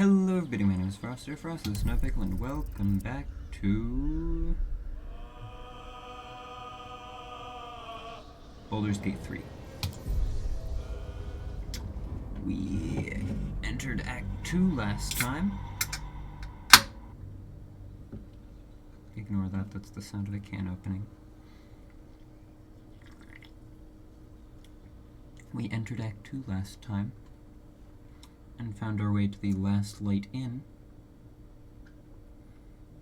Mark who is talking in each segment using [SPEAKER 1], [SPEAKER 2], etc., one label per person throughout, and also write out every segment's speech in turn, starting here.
[SPEAKER 1] Hello everybody, my name is Froster, Frost the Snow Pickle, and welcome back to Baldur's Gate 3. We entered Act 2 last time. Ignore that, that's the sound of a can opening. We entered Act 2 last time and found our way to the Last Light Inn,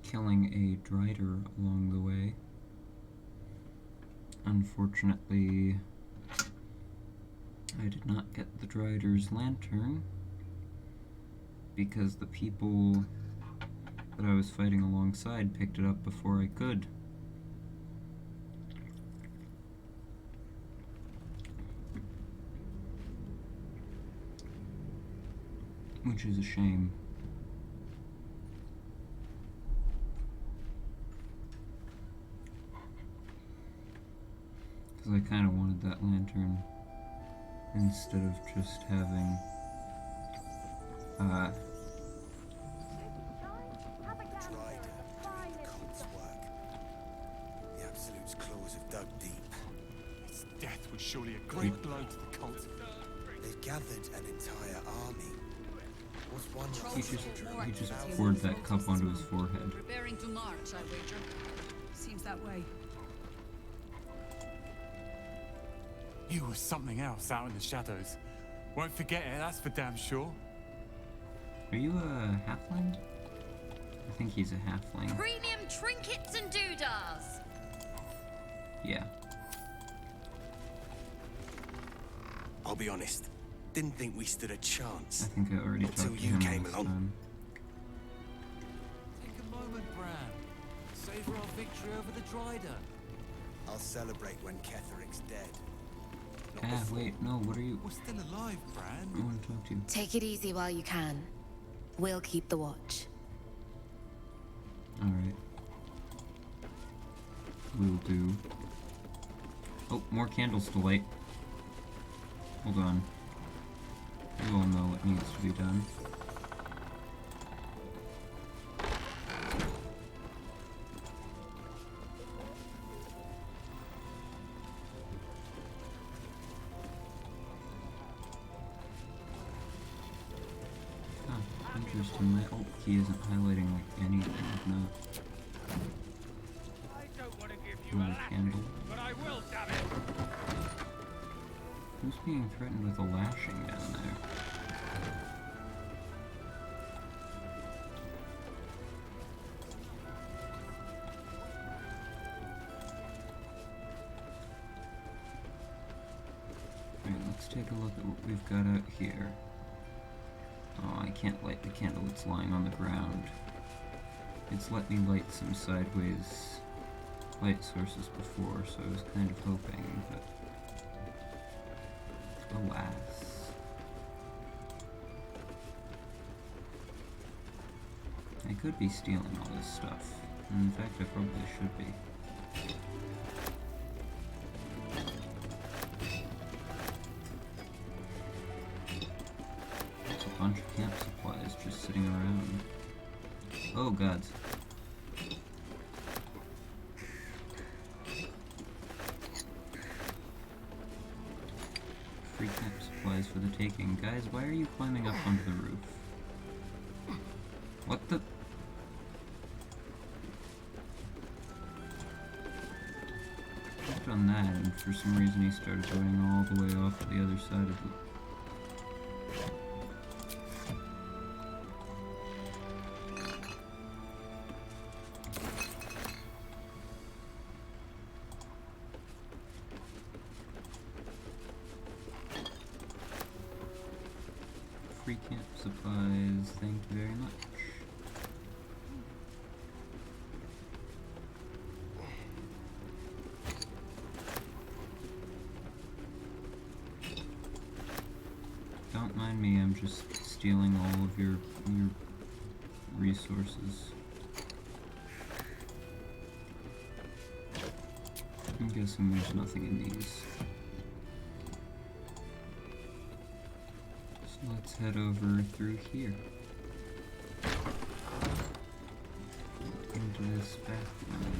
[SPEAKER 1] killing a Drider along the way. Unfortunately, I did not get the Drider's lantern because the people that I was fighting alongside picked it up before I could. Which is a shame. Because I kind of wanted that lantern instead of just having
[SPEAKER 2] The Absolute's claws have dug deep.
[SPEAKER 3] Its death was surely a great blow to the cult.
[SPEAKER 2] They've gathered an entire army. Was one
[SPEAKER 1] he just poured that cup onto his forehead.
[SPEAKER 4] Preparing to march, I wager. Seems that way.
[SPEAKER 3] You were something else out in the shadows. Won't forget it, that's for damn sure.
[SPEAKER 1] Are you a halfling? I think he's a halfling.
[SPEAKER 4] Premium trinkets and doodahs.
[SPEAKER 1] Yeah.
[SPEAKER 2] I'll be honest. Didn't think we stood a chance.
[SPEAKER 1] I think I already
[SPEAKER 2] Until
[SPEAKER 1] talked to
[SPEAKER 2] you
[SPEAKER 1] him
[SPEAKER 2] came
[SPEAKER 1] last
[SPEAKER 2] along.
[SPEAKER 1] time.
[SPEAKER 5] Take a moment, Bran. Savor our victory over the Drider.
[SPEAKER 2] I'll celebrate when Ketheric's dead. Not
[SPEAKER 1] Ah,
[SPEAKER 2] before.
[SPEAKER 1] wait, no, what are you?
[SPEAKER 3] We're still alive,
[SPEAKER 1] I
[SPEAKER 3] Bran.
[SPEAKER 1] want to talk to you.
[SPEAKER 6] Take it easy while you can. We'll keep the watch.
[SPEAKER 1] Alright. Will do. Oh, more candles to light. Hold on. You all know what needs to be done. Huh, interesting. My alt key isn't highlighting like anything. No.
[SPEAKER 7] I don't want to give you
[SPEAKER 1] Another
[SPEAKER 7] a lasting,
[SPEAKER 1] candle.
[SPEAKER 7] but I will, damn it!
[SPEAKER 1] Who's being threatened with a lashing down there? Alright, let's take a look at what we've got out here. Oh, I can't light the candle that's lying on the ground. It's let me light some sideways light sources before, so I was kind of hoping, but alas. I could be stealing all this stuff. In fact, I probably should be. There's a bunch of camp supplies just sitting around. Oh, gods. Free camp supplies for the taking. Guys, why are you climbing up onto the roof? What the? Clicked on that, and for some reason he started running all the way off to the other side of the... Free camp supplies, thank you very much. Don't mind me, I'm just stealing all of your resources. I'm guessing there's nothing in these. So let's head over through here. into this bathroom.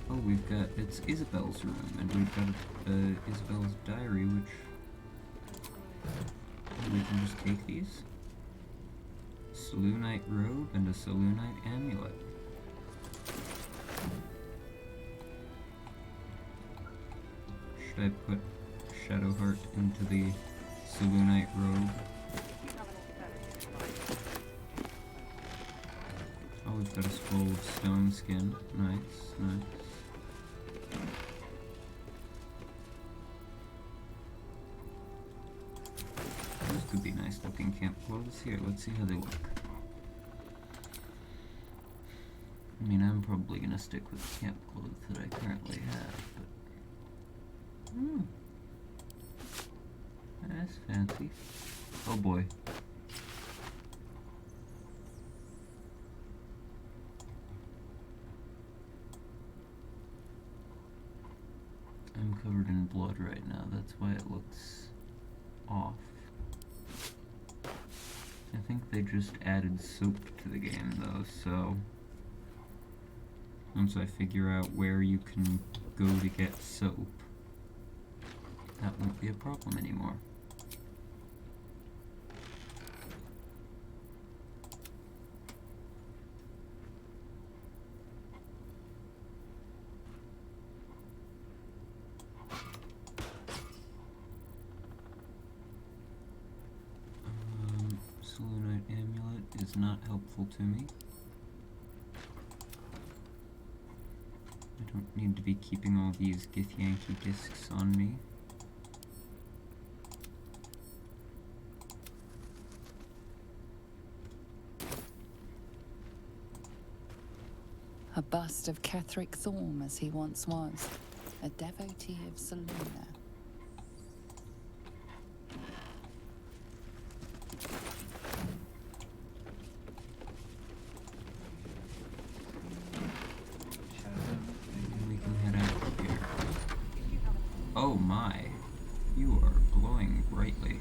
[SPEAKER 1] Oh, we've got, it's Isabel's room, and we've got Isabel's diary, which we can just take these. Selûnite robe and a Selûnite amulet. Should I put Shadowheart into the Selûnite robe? Oh, we've got a scroll of stone skin. Nice, nice. Those could be nice looking camp clothes. Here, let's see how they look. I mean, I'm probably gonna stick with the camp clothes that I currently have, but... That's fancy. Oh boy. I'm covered in blood right now, that's why it looks off. I think they just added soap to the game though, so once I figure out where you can go to get soap, that won't be a problem anymore. Selûnite amulet is not helpful to me. I don't need to be keeping all these Githyanki discs on me.
[SPEAKER 8] A bust of Ketheric Thorm as he once was, a devotee of Selûne.
[SPEAKER 1] We can head out here. Oh my, you are glowing brightly.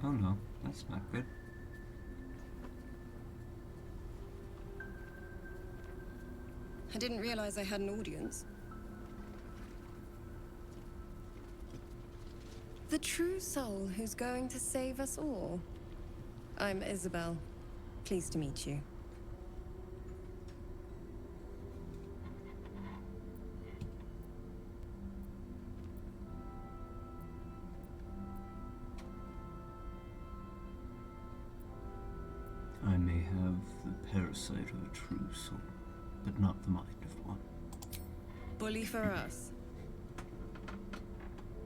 [SPEAKER 1] Oh no, that's not good.
[SPEAKER 9] I didn't realize I had an audience. The true soul who's going to save us all. I'm Isabel. Pleased to meet you.
[SPEAKER 1] I may have the parasite of a true soul, but not the mind of one.
[SPEAKER 9] Bully for us.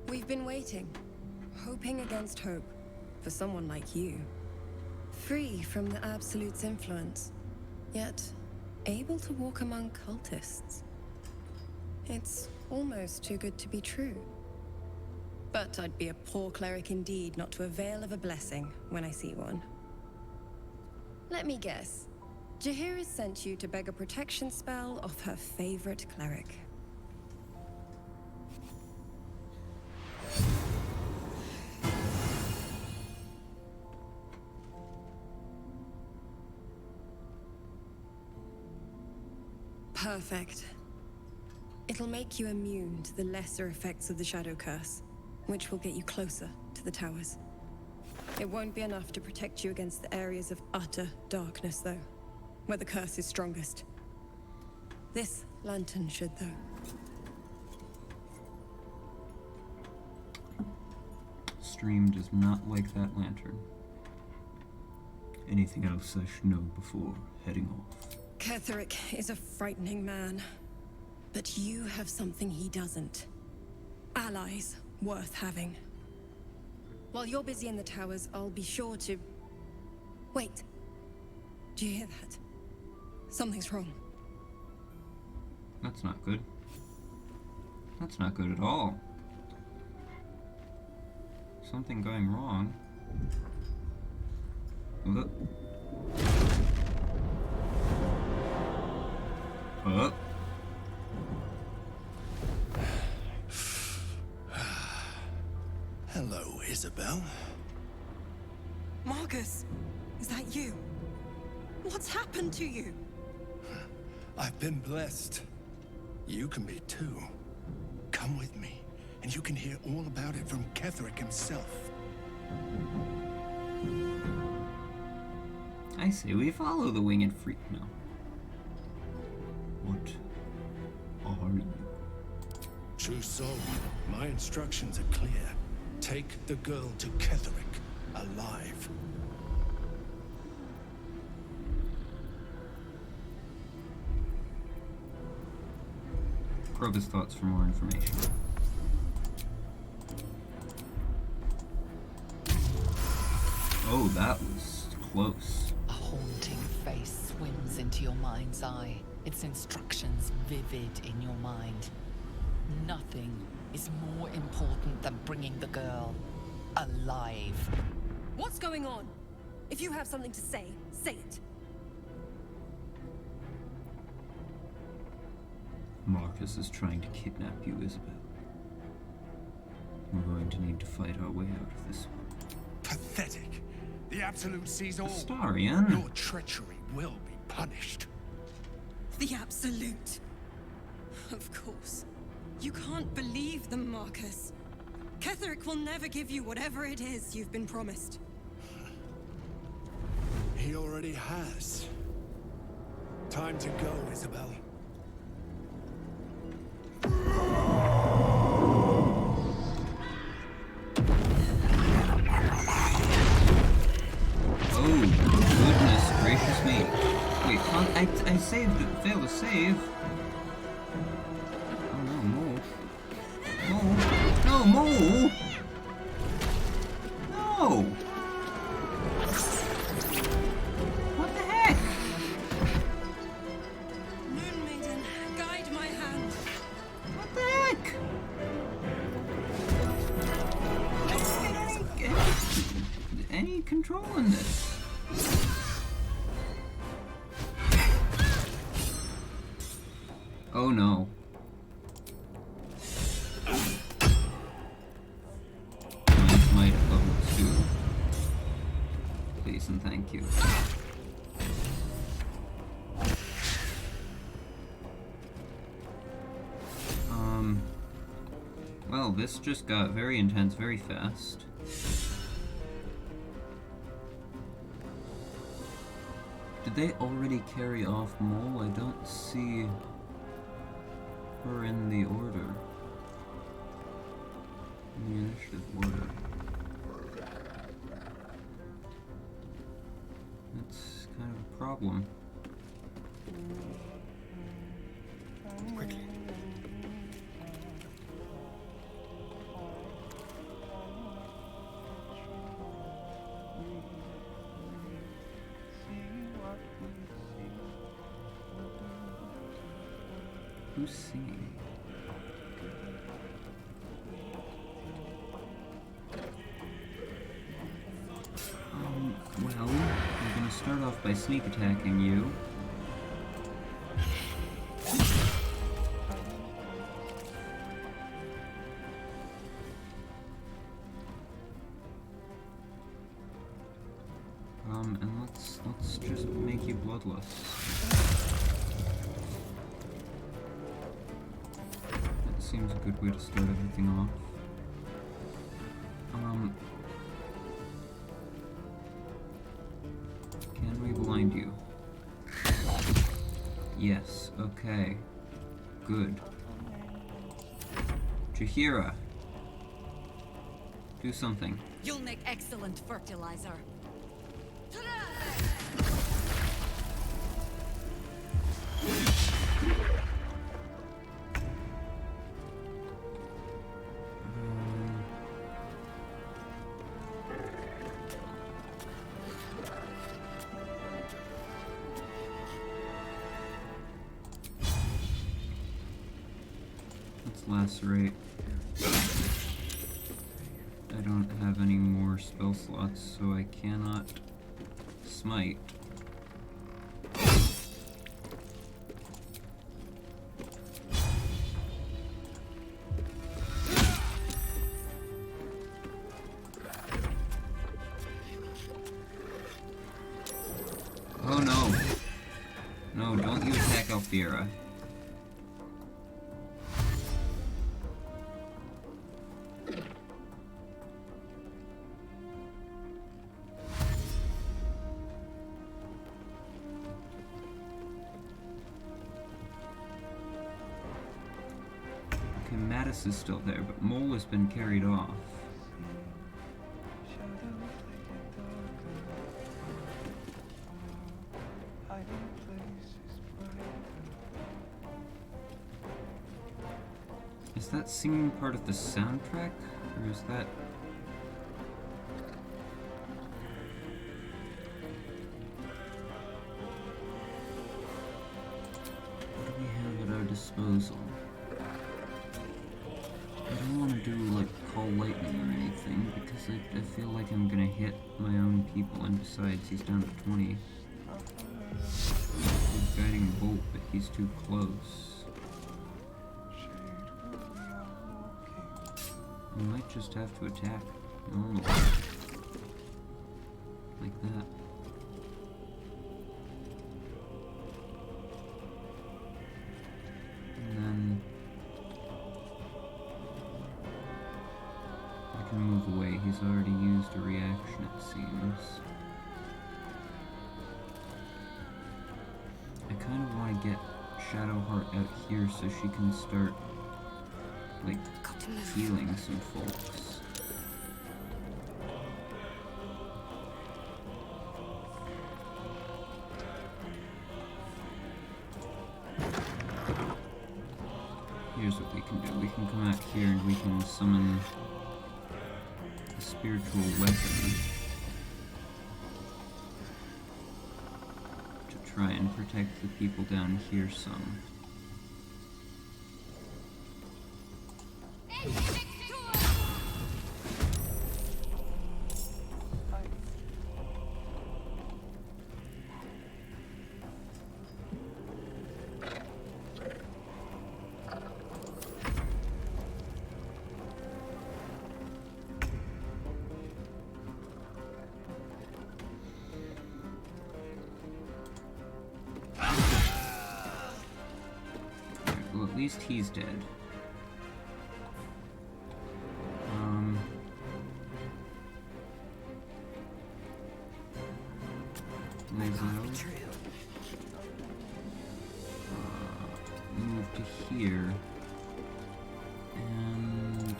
[SPEAKER 9] We've been waiting, hoping against hope, for someone like you. Free from the Absolute's influence, yet able to walk among cultists. It's almost too good to be true. But I'd be a poor cleric indeed not to avail of a blessing when I see one. Let me guess. Jaheira sent you to beg a protection spell off her favorite cleric. Perfect. It'll make you immune to the lesser effects of the Shadow Curse, which will get you closer to the towers. It won't be enough to protect you against the areas of utter darkness, though, where the curse is strongest. This lantern should, though.
[SPEAKER 1] Stream does not like that lantern. Anything else I should know before heading off?
[SPEAKER 9] Ketherick is a frightening man. But you have something he doesn't. Allies worth having. While you're busy in the towers, I'll be sure to... Wait. Do you hear that? Something's wrong.
[SPEAKER 1] That's not good. That's not good at all. Something going wrong. Look.
[SPEAKER 2] Hello, Isabel.
[SPEAKER 9] Marcus, is that you? What's happened to you?
[SPEAKER 2] I've been blessed. You can be too. Come with me, and you can hear all about it from Ketherick himself.
[SPEAKER 1] I say we follow the winged freak now. What are you?
[SPEAKER 2] True soul, my instructions are clear. Take the girl to Ketherick, alive.
[SPEAKER 1] Probe his thoughts for more information. Oh, that was close.
[SPEAKER 8] A haunting face swims into your mind's eye, its instructions vivid in your mind. Nothing is more important than bringing the girl alive.
[SPEAKER 9] What's going on? If you have something to say, say it.
[SPEAKER 1] Marcus is trying to kidnap you, Isabel. We're going to need to fight our way out of this one.
[SPEAKER 2] Pathetic. The Absolute sees all.
[SPEAKER 1] Astarion.
[SPEAKER 2] Your treachery will be punished.
[SPEAKER 9] The Absolute. Of course. You can't believe them, Marcus. Ketherick will never give you whatever it is you've been promised.
[SPEAKER 2] He already has. Time to go, Isabel.
[SPEAKER 1] Oh, goodness gracious me. Wait, I saved it, failed to save. Oh no, Mo. No, Mo! No! What the heck?
[SPEAKER 9] Moon Maiden, guide my hand.
[SPEAKER 1] What the heck? I don't get any control in this. Oh no. Might have level 2. Please and thank you. Well, this just got very intense very fast. Did they already carry off Mole? I don't see her in the order. In the initiative order. That's kind of a problem.
[SPEAKER 2] Quickly.
[SPEAKER 1] Who's singing? Well, I'm gonna start off by sneak attacking you. And let's just make you bloodless. That seems a good way to start everything off. Can we blind you? Yes, okay. Good. Jahira. Do something.
[SPEAKER 4] You'll make excellent fertilizer. Ta-da!
[SPEAKER 1] lacerate. I don't have any more spell slots, so I cannot smite. Oh no! No, don't you attack Alfira. Okay, Mattis is still there, but Mole has been carried off. Is that singing part of the soundtrack? Or is that... What do we have at our disposal? I don't want to do, like, call lightning or anything, because I feel like I'm gonna hit my own people, and besides, he's down to 20. He's guiding bolt, but he's too close. We might just have to attack normally. Like that. And then I can move away. He's already used a reaction, it seems. I kind of want to get Shadowheart out here so she can start, like, healing some folks. Here's what we can do. We can come out here and we can summon a spiritual weapon to try and protect the people down here some. Well, at least he's dead. Move to here and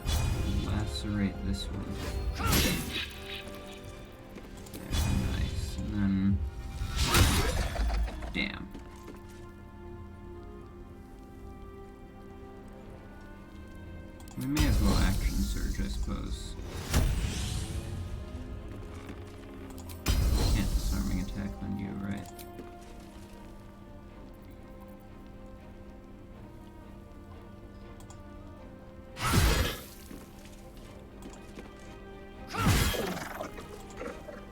[SPEAKER 1] lacerate this one. There, nice. And then, damn. We may as well action surge, I suppose. Can't disarming attack on you, right?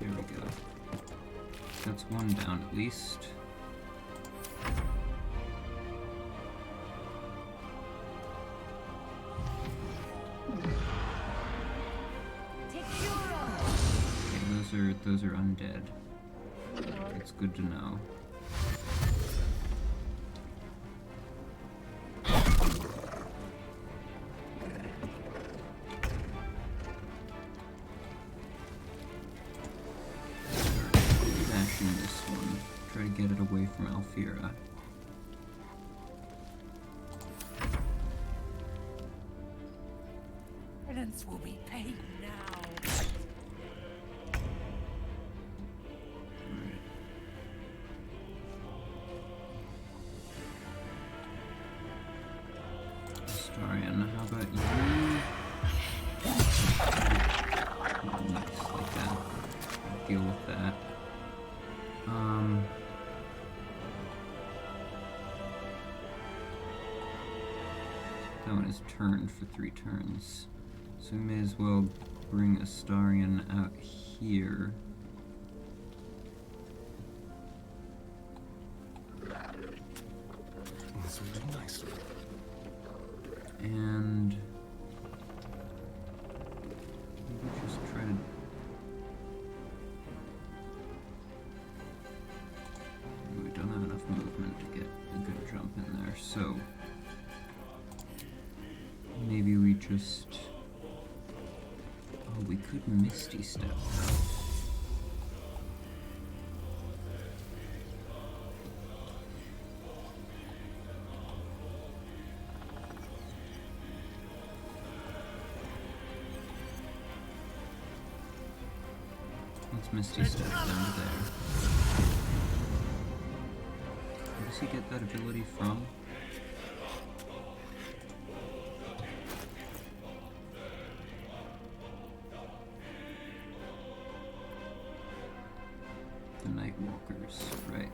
[SPEAKER 1] There we go. That's one down at least. Those are undead. It's good to know. Bashing this one. Try to get it away from Alfira.
[SPEAKER 4] Penance will be paid now. Starion, how about you? Nice, like that. Deal with that. That one
[SPEAKER 1] one is turned for 3 turns. So we may as well bring Astarion out here.
[SPEAKER 2] This will do nicely.
[SPEAKER 1] And maybe just try to we don't have enough movement to get a good jump in there, so maybe we just we could Misty Step. Let's Misty Step down to there. Where does he get that ability from? The Nightwalkers, right.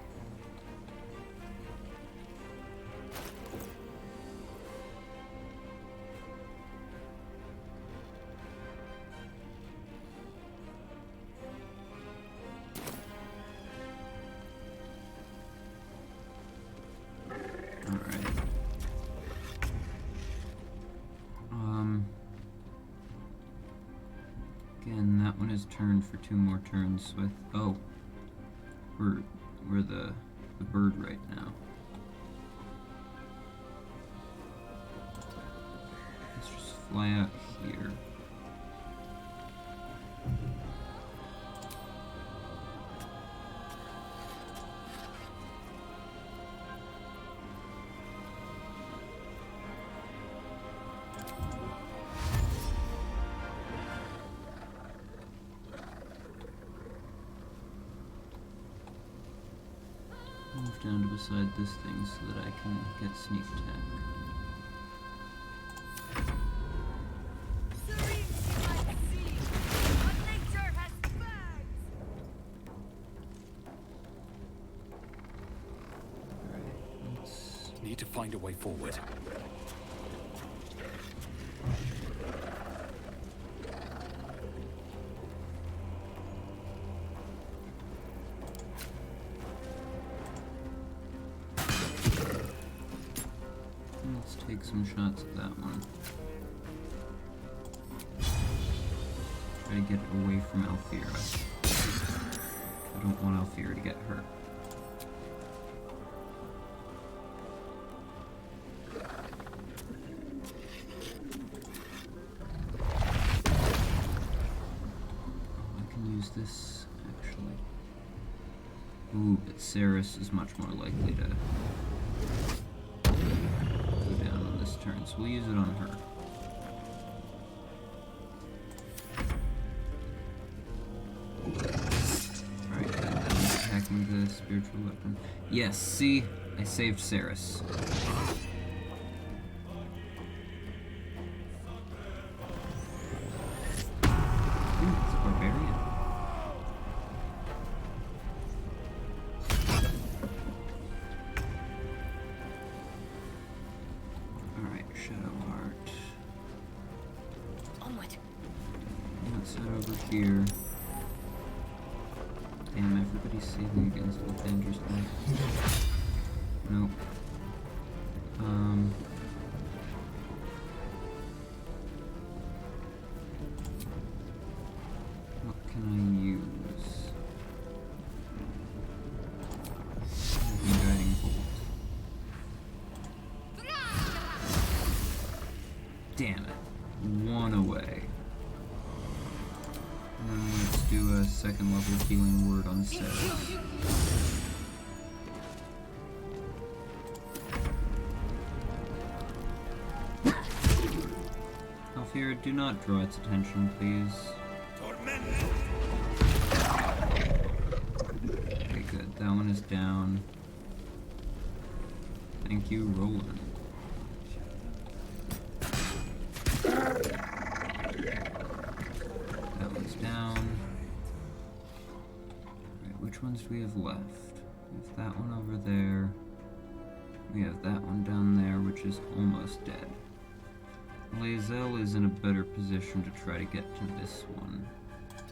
[SPEAKER 1] Alright. Again, that one is turned for 2 more turns with we're the bird right now. Let's just fly out here. Move down to beside this thing so that I can get sneak attack. Alright, let's
[SPEAKER 2] Need to find a way forward.
[SPEAKER 1] let's take some shots at that one. Try to get away from Alfira. I don't want Alfira to get hurt. I can use this, actually. Ooh, but Ceres is much more likely to go down on this turn, so we'll use it on her. Alright, attacking the spiritual weapon. Yes, see? I saved Ceres. Ooh, it's a barbarian. Alright, Shadowheart.
[SPEAKER 6] Onward.
[SPEAKER 1] Let's head over here. Damn, everybody's saving against Lathandra's knife. Nope. What can I use? Guiding bolt. Damn it. One away. Now let's do a second level healing word on Ceres. Alfira, do not draw its attention, please. Okay, good. That one is down. Thank you, Roland. That one's down. Alright, which ones do we have left? We have that one over there. We have that one down there, which is almost dead. Lae'zel is in a better position to try to get to this one.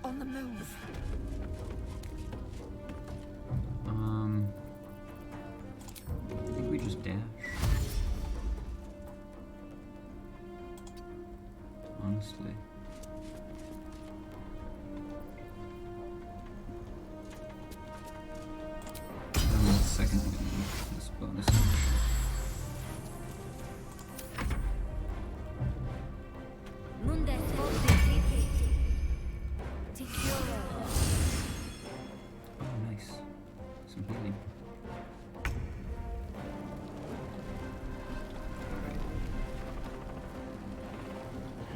[SPEAKER 8] On the move.
[SPEAKER 1] I think we just dash. Honestly. And the second move, this bonus action. Oh, nice. Some healing. Alright.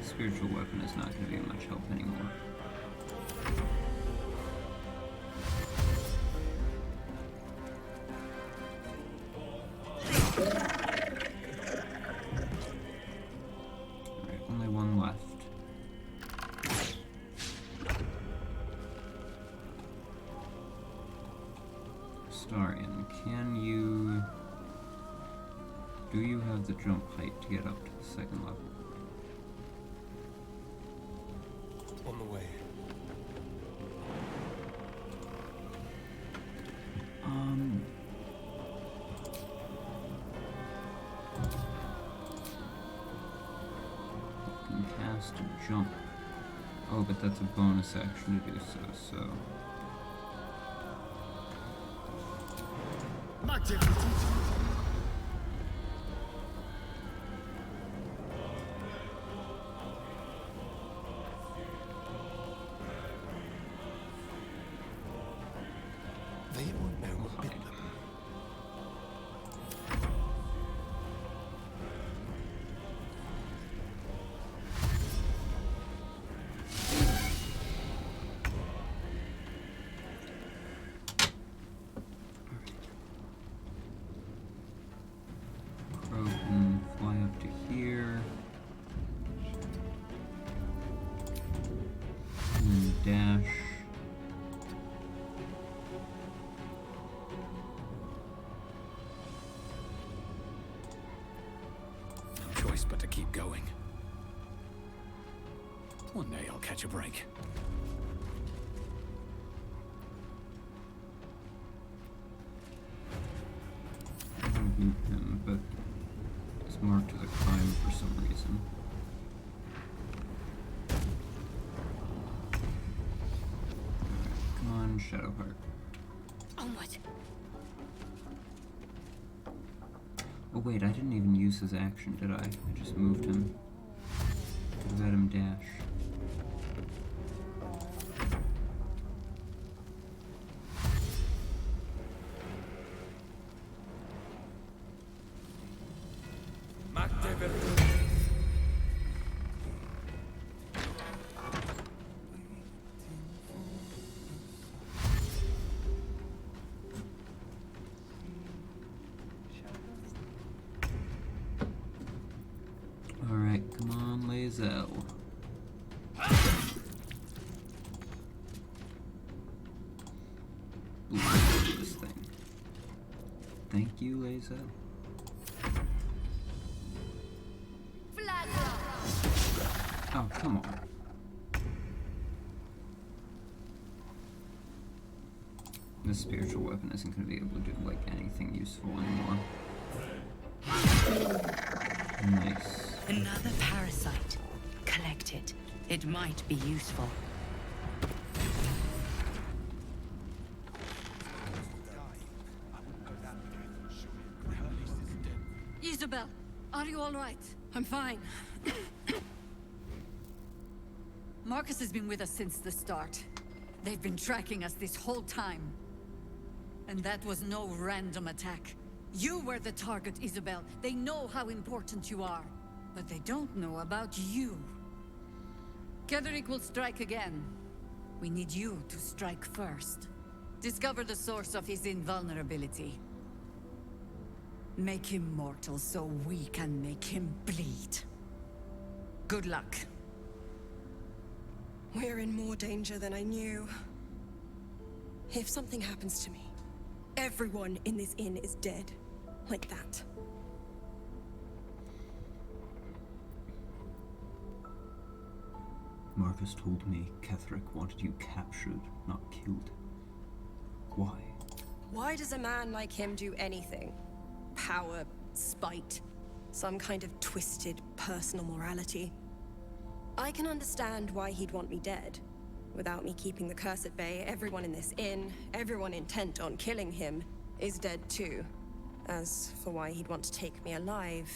[SPEAKER 1] Spiritual weapon is not going to be much help anymore. Alright, only one left. Starion, do you have the jump height to get up to the second level?
[SPEAKER 2] On the way.
[SPEAKER 1] You can cast a jump. Oh, but that's a bonus action to do so, so...
[SPEAKER 2] They won't know what bit them.
[SPEAKER 1] Crow can fly up to here. And then dash.
[SPEAKER 2] No choice but to keep going. One day I'll catch a break.
[SPEAKER 1] I'll loop him, but it's marked as a crime for some reason. Alright, come on, Shadowheart.
[SPEAKER 6] Onward.
[SPEAKER 1] Oh wait, I didn't even use his action, did I? I just moved him. Could have had him dash. Alright, come on, Lae'zel. Ooh, this thing. Thank you, Lae'zel. Oh, come on. This spiritual weapon isn't going to be able to do, like, anything useful anymore. Nice.
[SPEAKER 6] Another parasite. Collect it. It might be useful.
[SPEAKER 10] Isabel, are you all right? I'm fine. Marcus has been with us since the start. They've been tracking us this whole time. And that was no random attack. You were the target, Isabel. They know how important you are. But they don't know about you. Ketheric will strike again. We need you to strike first. Discover the source of his invulnerability. Make him mortal so we can make him bleed. Good luck.
[SPEAKER 9] We're in more danger than I knew. If something happens to me, everyone in this inn is dead. Like that.
[SPEAKER 1] Marcus told me Ketheric wanted you captured, not killed. Why?
[SPEAKER 9] Why does a man like him do anything? Power, spite, some kind of twisted personal morality. I can understand why he'd want me dead. Without me keeping the curse at bay, everyone in this inn, everyone intent on killing him, is dead too. As for why he'd want to take me alive,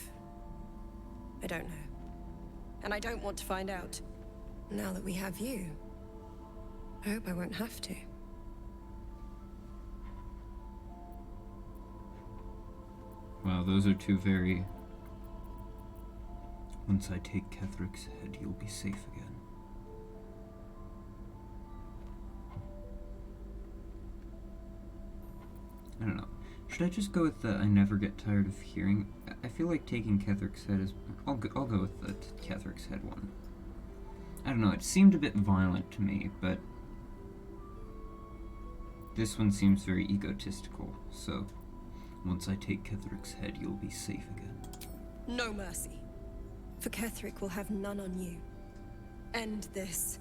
[SPEAKER 9] I don't know. And I don't want to find out. Now that we have you, I hope I won't have to.
[SPEAKER 1] Wow, those are two very... Once I take Ketheric's head, you'll be safe again. I don't know. Should I just go with the I never get tired of hearing? I feel like taking Ketheric's head is... I'll go with the Ketheric's head one. I don't know, it seemed a bit violent to me, but... This one seems very egotistical, so... Once I take Ketheric's head, you'll be safe again.
[SPEAKER 9] No mercy. For Ketheric will have none on you. End this.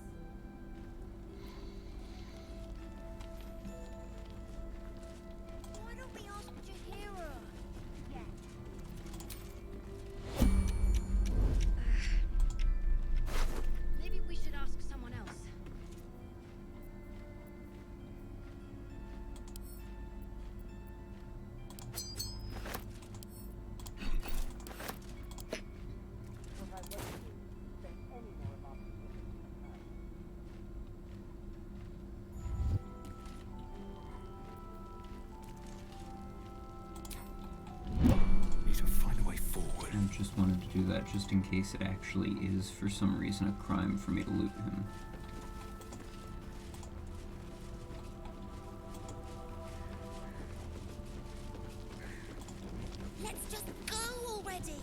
[SPEAKER 11] Why don't we ask Jahira? Maybe we should ask someone else.
[SPEAKER 1] I just wanted to do that just in case it actually is, for some reason, a crime for me to loot him.
[SPEAKER 11] Let's just go already!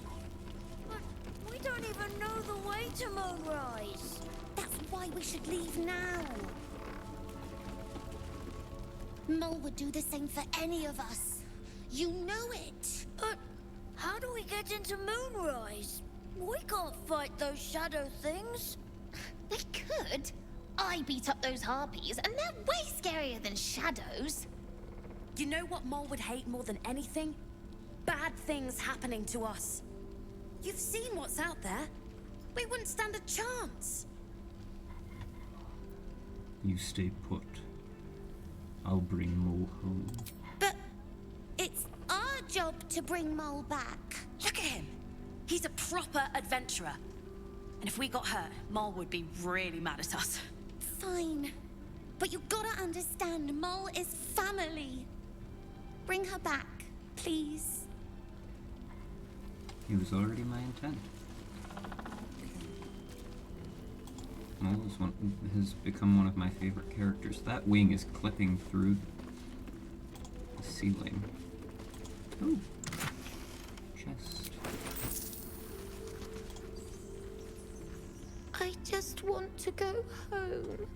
[SPEAKER 11] But we don't even know the way to Moonrise. That's why we should leave now. Mole would do the same for any of us. You know it. But how do we get into Moonrise? We can't fight those shadow things.
[SPEAKER 12] We could. I beat up those harpies, and they're way scarier than shadows.
[SPEAKER 13] You know what Mole would hate more than anything? Bad things happening to us. You've seen what's out there. We wouldn't stand a chance.
[SPEAKER 1] You stay put. I'll bring Mo home.
[SPEAKER 11] But it's our job to bring Mole back.
[SPEAKER 13] Look at him. He's a proper adventurer. And if we got hurt, Mole would be really mad at us.
[SPEAKER 11] Fine. But you gotta understand, Mole is family. Bring her back, please.
[SPEAKER 1] It was already my intent. Mole has become one of my favorite characters. That wing is clipping through the ceiling. Ooh. Chest.
[SPEAKER 11] I just want to go home.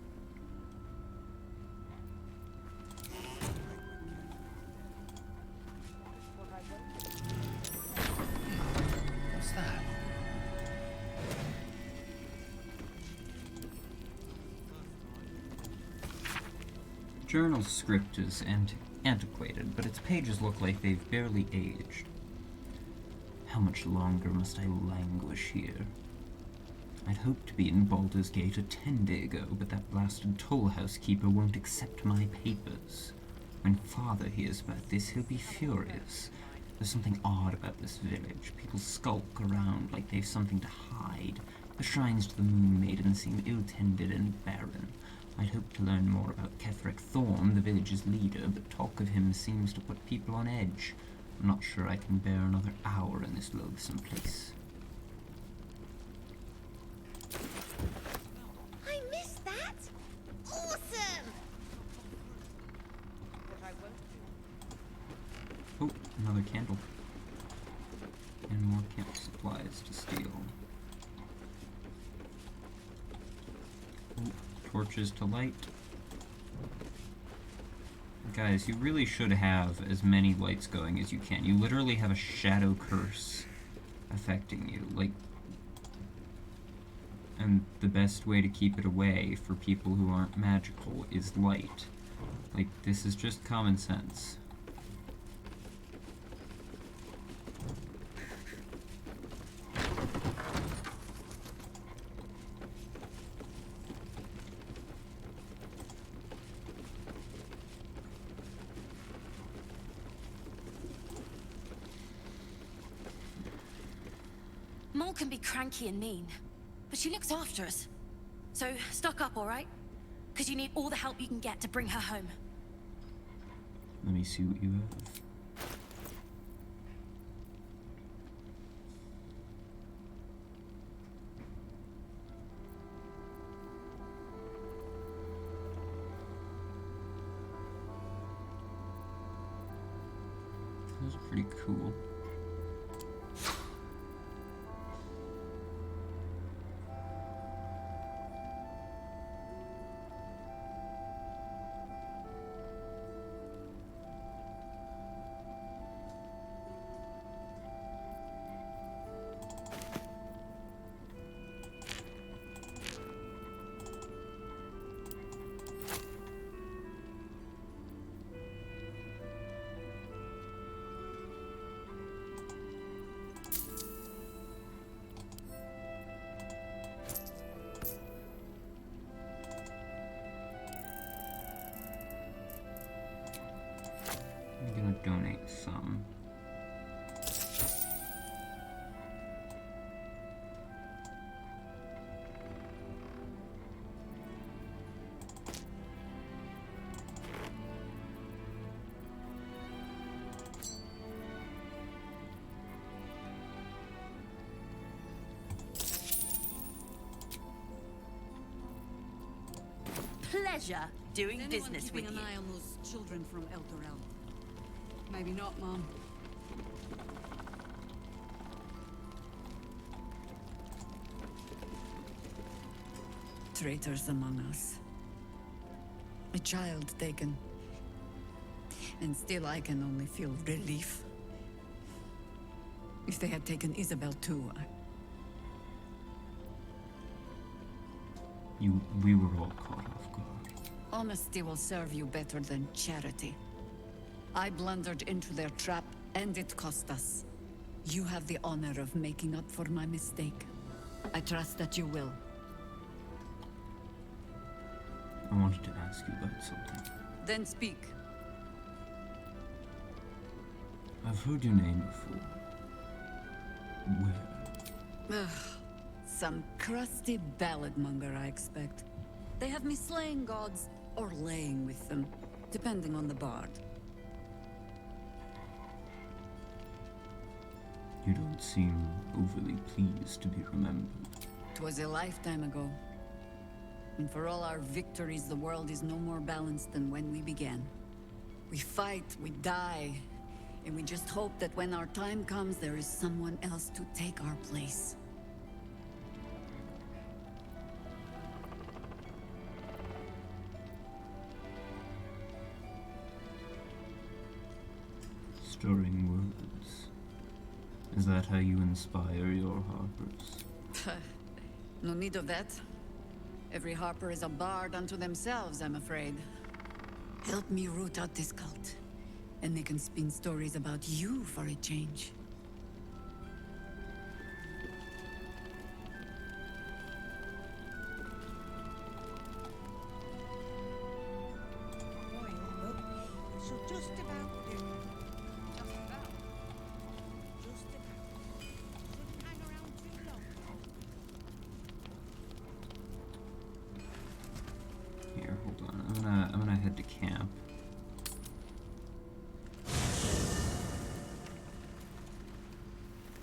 [SPEAKER 2] What's that?
[SPEAKER 1] Journal script is antiquated, but its pages look like they've barely aged. How much longer must I languish here? I'd hoped to be in Baldur's Gate a 10-day ago, but that blasted toll house keeper won't accept my papers. When Father hears about this, he'll be furious. There's something odd about this village. People skulk around like they've something to hide. The shrines to the Moon Maiden seem ill-tended and barren. I'd hoped to learn more about Ketheric Thorn, the village's leader, but talk of him seems to put people on edge. I'm not sure I can bear another hour in this loathsome place.
[SPEAKER 11] I missed that! Awesome!
[SPEAKER 1] Oh, another candle. And more camp supplies to steal. Oh, torches to light. Guys, you really should have as many lights going as you can. You literally have a shadow curse affecting you. Like, And the best way to keep it away for people who aren't magical is light. Like, this is just common sense.
[SPEAKER 13] Mole can be cranky and mean, but she looks after us. So, stock up, alright? Because you need all the help you can get to bring her home.
[SPEAKER 1] Let me see what you have. Those are pretty cool. I'm gonna donate some.
[SPEAKER 6] Pleasure doing
[SPEAKER 10] Is anyone
[SPEAKER 6] business
[SPEAKER 10] keeping
[SPEAKER 6] with
[SPEAKER 10] an
[SPEAKER 6] you.
[SPEAKER 10] eye on those children from El Dorel? Maybe not, Mom. Traitors among us. A child taken. And still I can only feel relief. If they had taken Isabel too,
[SPEAKER 1] We were all caught off guard.
[SPEAKER 10] honesty will serve you better than charity. I blundered into their trap, and it cost us. You have the honor of making up for my mistake. I trust that you will.
[SPEAKER 1] I wanted to ask you about something.
[SPEAKER 10] Then speak.
[SPEAKER 1] I've heard your name before. Where?
[SPEAKER 10] Ugh, some crusty ballad monger, I expect. They have me slaying gods or laying with them, depending on the bard.
[SPEAKER 1] You don't seem overly pleased to be remembered.
[SPEAKER 10] 'Twas a lifetime ago. And for all our victories, the world is no more balanced than when we began. We fight, we die, and we just hope that when our time comes, there is someone else to take our place.
[SPEAKER 1] Stirring words. Is that how you inspire your harpers?
[SPEAKER 10] No need of that. Every harper is a bard unto themselves, I'm afraid. Help me root out this cult, and they can spin stories about you for a change.
[SPEAKER 5] This'll just about do. Just about. Just about. Shouldn't hang around too long.
[SPEAKER 1] Here, hold on. I'm gonna head to camp.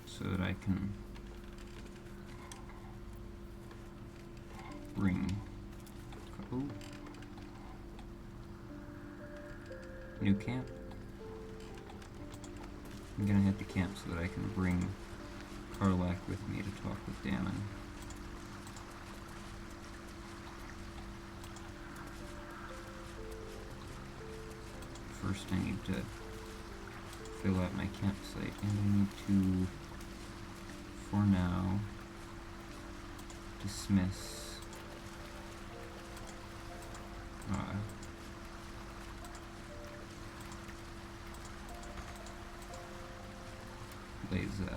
[SPEAKER 1] So that I can bring new camp. I'm gonna head to camp so that I can bring Karlak with me to talk with Damon. First I need to fill out my campsite, and I need to, for now, dismiss. Lazel.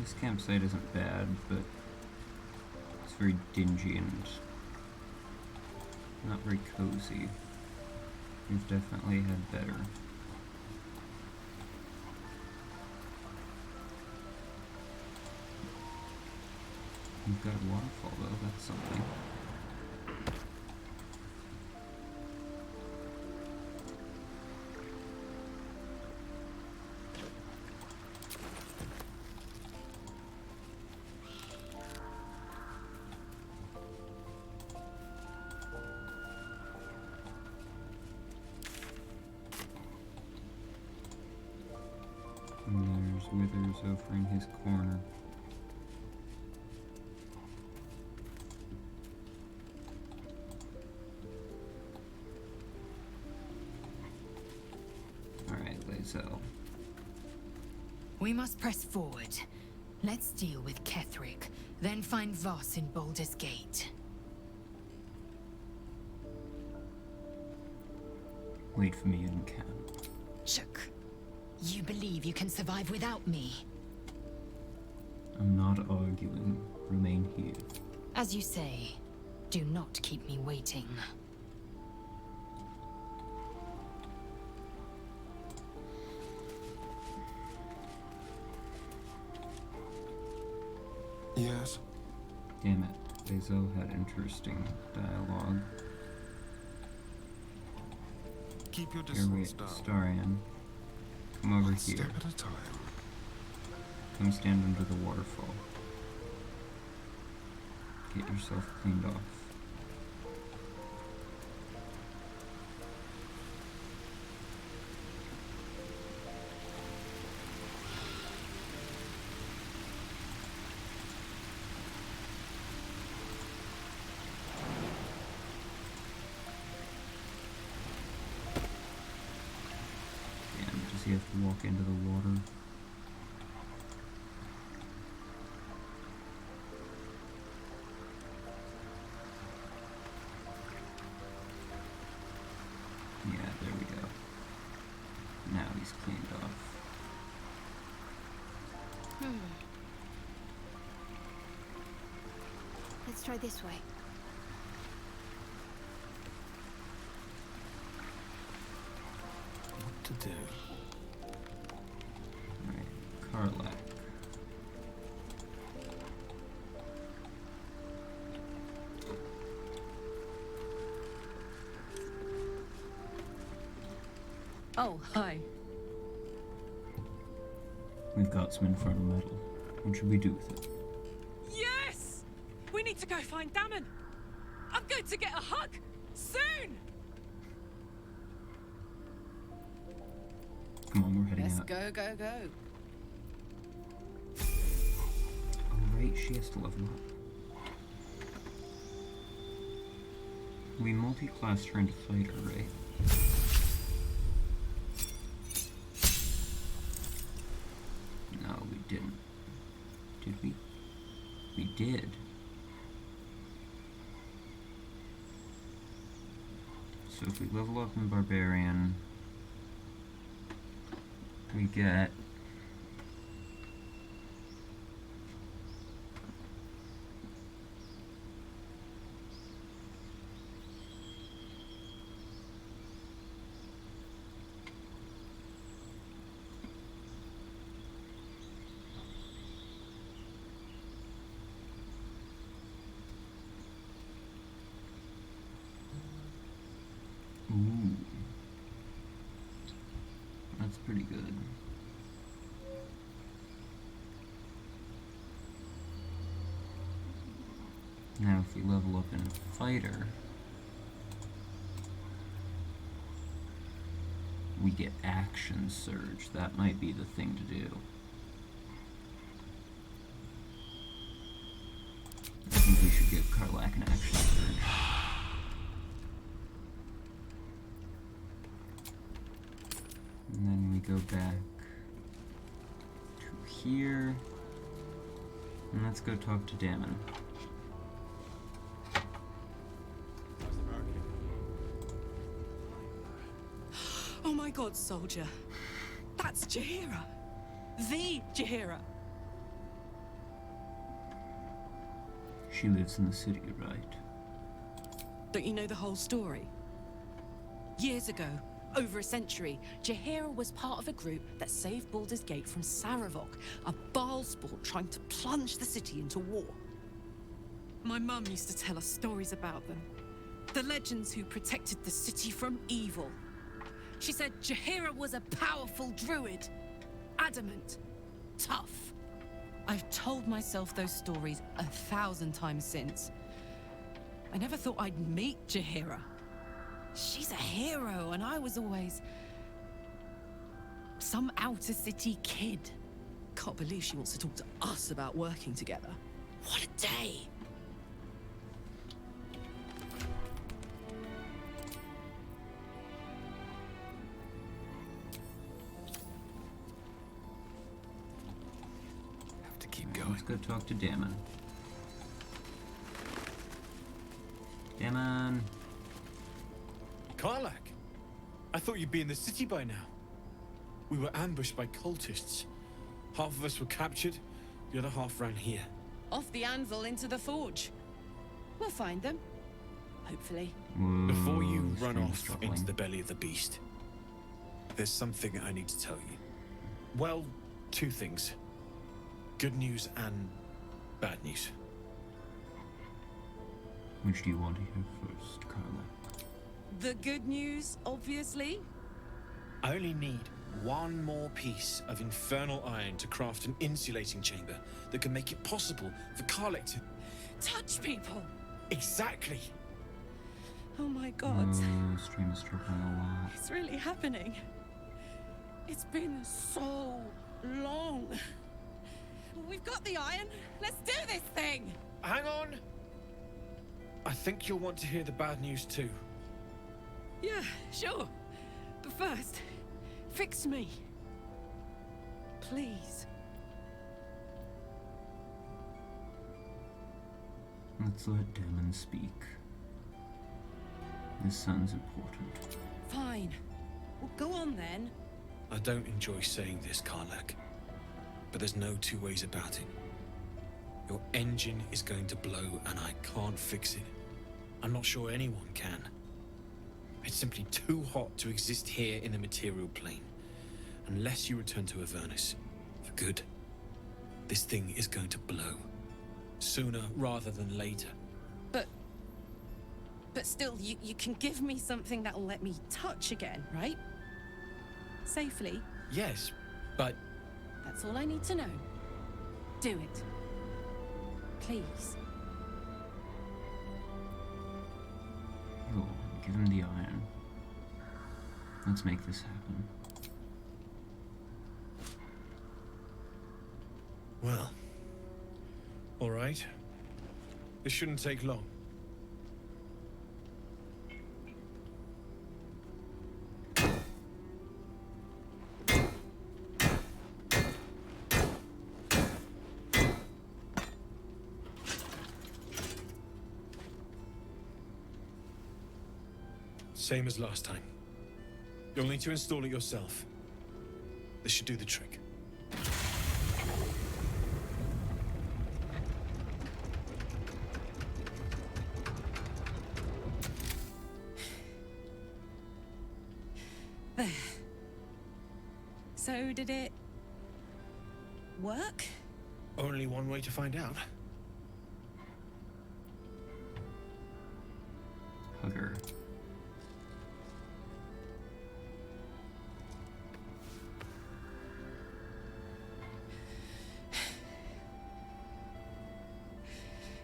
[SPEAKER 1] This campsite isn't bad, but it's very dingy and not very cozy. We've definitely had better. We've got a waterfall though, that's something. And there's Withers over in his corner. Alright, Lazel.
[SPEAKER 6] We must press forward. Let's deal with Ketherick, then find Voss in Baldur's Gate.
[SPEAKER 1] Wait for me in camp.
[SPEAKER 6] Shook. You believe you can survive without me?
[SPEAKER 1] I'm not arguing. Remain here.
[SPEAKER 6] As you say, do not keep me waiting.
[SPEAKER 2] Yes?
[SPEAKER 1] Damn it. Lazel had interesting dialogue.
[SPEAKER 2] Keep your
[SPEAKER 1] Here we
[SPEAKER 2] distance down.
[SPEAKER 1] Starian. Come over
[SPEAKER 2] One
[SPEAKER 1] here.
[SPEAKER 2] step at a time.
[SPEAKER 1] Come stand under the waterfall. Get yourself cleaned off. Damn, does he have to walk into the water? Yeah, there we go. Now he's cleaned off.
[SPEAKER 13] Let's try this way.
[SPEAKER 2] What to do?
[SPEAKER 1] Alright, Karlak.
[SPEAKER 10] Oh, hi.
[SPEAKER 1] We've got some infernal metal. What should we do with it?
[SPEAKER 14] Yes! We need to go find Damon. I'm going to get a hug soon.
[SPEAKER 1] Come on, we're heading
[SPEAKER 8] Let's
[SPEAKER 1] out.
[SPEAKER 8] go, go, go.
[SPEAKER 1] Oh, right, she has to level up. We multi-classed her into fighter, right? No, we didn't. Did we? We did. So if we level up in Barbarian, we get ooh. That's pretty good. Now if we level up in fighter, we get action surge. That might be the thing to do. I think we should give Karlak an action surge. And then we go back to here. And let's go talk to Damon.
[SPEAKER 14] Oh my god, soldier. That's Jaheira. The Jaheira.
[SPEAKER 1] She lives in the city, right?
[SPEAKER 14] Don't you know the whole story? Years ago, over a century, Jaheira was part of a group that saved Baldur's Gate from Saravok, a Baalspawn trying to plunge the city into war. My mum used to tell us stories about them. The legends who protected the city from evil. She said Jaheira was a powerful druid. Adamant. Tough. I've told myself those stories 1,000 times since. I never thought I'd meet Jaheira. She's a hero, and I was always some outer city kid. Can't believe she wants to talk to us about working together. What a day!
[SPEAKER 2] Have to keep going.
[SPEAKER 1] Let's go talk to Damon. Damon.
[SPEAKER 15] Karlak, I thought you'd be in the city by now. We were ambushed by cultists. Half of us were captured, the other half ran here.
[SPEAKER 14] Off the anvil into the forge. We'll find them. Hopefully.
[SPEAKER 15] Before you run
[SPEAKER 1] stream
[SPEAKER 15] off
[SPEAKER 1] struggling.
[SPEAKER 15] into the belly of the beast, there's something I need to tell you. Well, two things. Good news and bad news.
[SPEAKER 1] Which do you want to hear first, Karlak?
[SPEAKER 14] The good news, obviously.
[SPEAKER 15] I only need one more piece of infernal iron to craft an insulating chamber that can make it possible for Karlak to
[SPEAKER 14] touch people.
[SPEAKER 15] Exactly.
[SPEAKER 14] Oh my god.
[SPEAKER 1] Stream is struggling a lot.
[SPEAKER 14] It's really happening. It's been so long. We've got the iron. Let's do this thing.
[SPEAKER 15] Hang on. I think you'll want to hear the bad news too.
[SPEAKER 14] Yeah, sure. But first, fix me. Please.
[SPEAKER 1] Let's let Damon speak. His son's important.
[SPEAKER 14] Fine. Well, go on then.
[SPEAKER 15] I don't enjoy saying this, Karlak, but there's no two ways about it. Your engine is going to blow and I can't fix it. I'm not sure anyone can. It's simply too hot to exist here in the material plane. Unless you return to Avernus for good, this thing is going to blow. Sooner rather than later.
[SPEAKER 14] But still, you can give me something that'll let me touch again, right? Safely.
[SPEAKER 15] Yes, but...
[SPEAKER 14] That's all I need to know. Do it. Please.
[SPEAKER 1] Go, give him the iron. Let's make this happen.
[SPEAKER 15] Well, all right. This shouldn't take long. Same as last time. You'll need to install it yourself. This should do the trick.
[SPEAKER 14] There. So did it work?
[SPEAKER 15] Only one way to find out.
[SPEAKER 1] Hugger.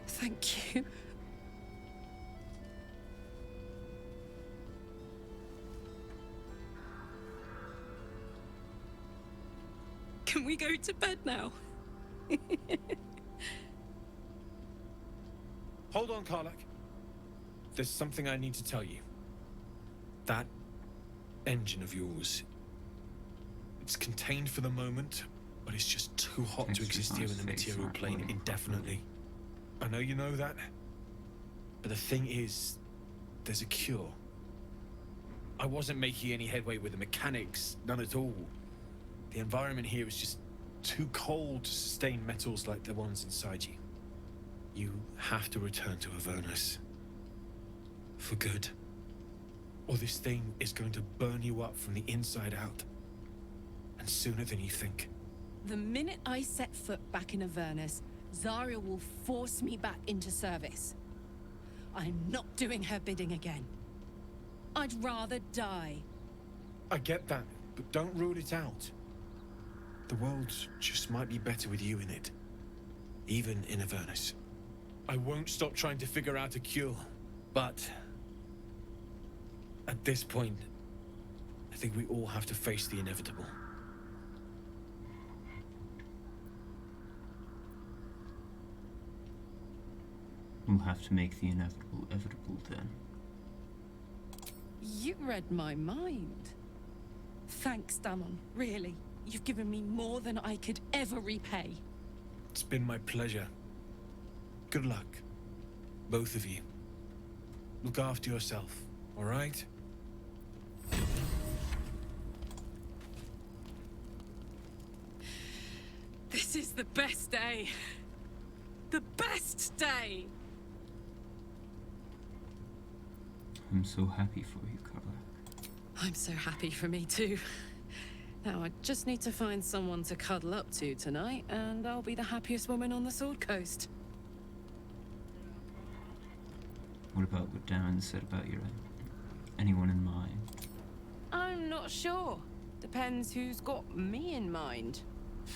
[SPEAKER 14] Thank you. we go to bed now?
[SPEAKER 15] Hold on, Karlak. There's something I need to tell you. That engine of yours, it's contained for the moment, but it's just too hot to exist here in the material plane indefinitely. I know you know that, but the thing is, there's a cure. I wasn't making any headway with the mechanics, none at all. The environment here is just too cold to sustain metals like the ones inside you. You have to return to Avernus. For good. Or this thing is going to burn you up from the inside out. And sooner than you think.
[SPEAKER 14] The minute I set foot back in Avernus, Zarya will force me back into service. I'm not doing her bidding again. I'd rather die.
[SPEAKER 15] I get that, but don't rule it out. The world just might be better with you in it. Even in Avernus. I won't stop trying to figure out a cure, but at this point, I think we all have to face the inevitable.
[SPEAKER 1] We'll have to make the inevitable evitable then.
[SPEAKER 14] You read my mind. Thanks, Damon. Really. You've given me more than I could ever repay.
[SPEAKER 15] It's been my pleasure. Good luck. Both of you. Look after yourself, all right?
[SPEAKER 14] This is the best day. The best day!
[SPEAKER 1] I'm so happy for you, Karlak.
[SPEAKER 14] I'm so happy for me too. Now I just need to find someone to cuddle up to tonight, and I'll be the happiest woman on the Sword Coast.
[SPEAKER 1] What about what Darren said about your anyone in mind?
[SPEAKER 14] I'm not sure. Depends who's got me in mind.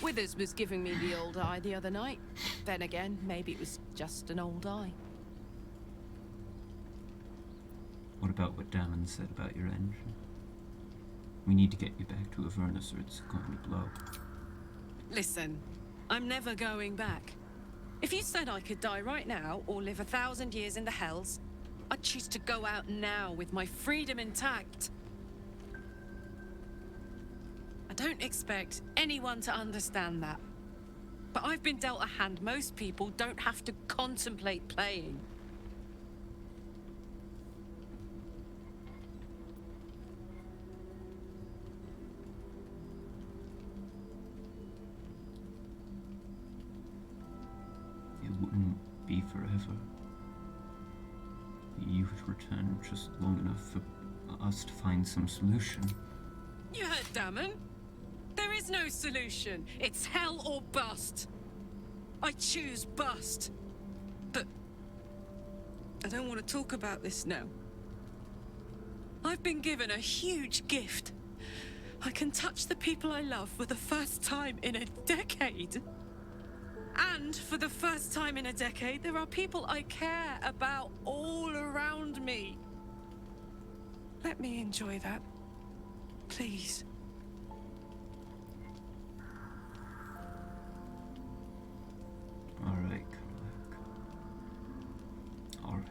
[SPEAKER 14] Withers was giving me the old eye the other night. Then again, maybe it was just an old eye.
[SPEAKER 1] What about what Damon said about your engine? We need to get you back to Avernus or it's going to blow.
[SPEAKER 14] Listen, I'm never going back. If you said I could die right now or live 1,000 years in the Hells, I'd choose to go out now with my freedom intact. I don't expect anyone to understand that. But I've been dealt a hand most people don't have to contemplate playing.
[SPEAKER 1] It wouldn't be forever. You would return just long enough for us to find some solution.
[SPEAKER 14] You heard Damon? There is no solution. It's hell or bust. I choose bust. But I don't want to talk about this now. I've been given a huge gift. I can touch the people I love for the first time in a decade. And for the first time in a decade, there are people I care about all around me. Let me enjoy that. Please.
[SPEAKER 1] Alright, Karlak. Alright.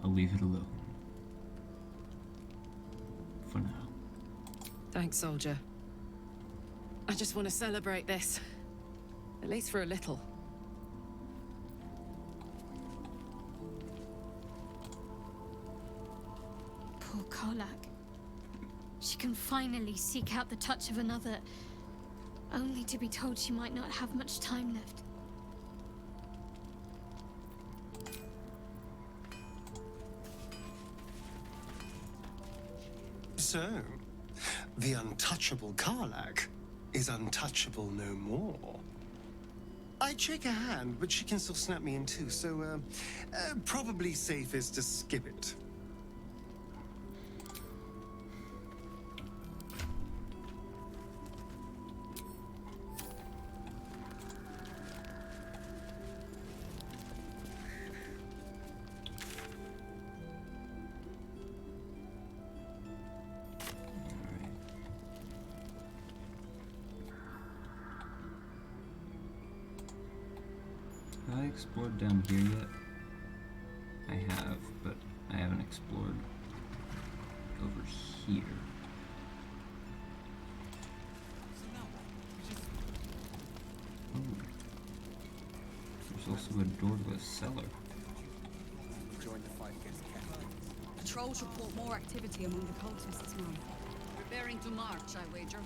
[SPEAKER 1] I'll leave it alone. For now.
[SPEAKER 14] Thanks, soldier. I just want to celebrate this. At least for a little.
[SPEAKER 12] Poor Karlak. She can finally seek out the touch of another, only to be told she might not have much time left.
[SPEAKER 2] So, the untouchable Karlak is untouchable no more. I'd shake her hand, but she can still snap me in two, so probably safest to skip it.
[SPEAKER 1] I explored down here yet? I have, but I haven't explored over here. Oh. There's also a door to a cellar.
[SPEAKER 5] Patrols report more activity among the cultists now.
[SPEAKER 10] Preparing to march, I wager.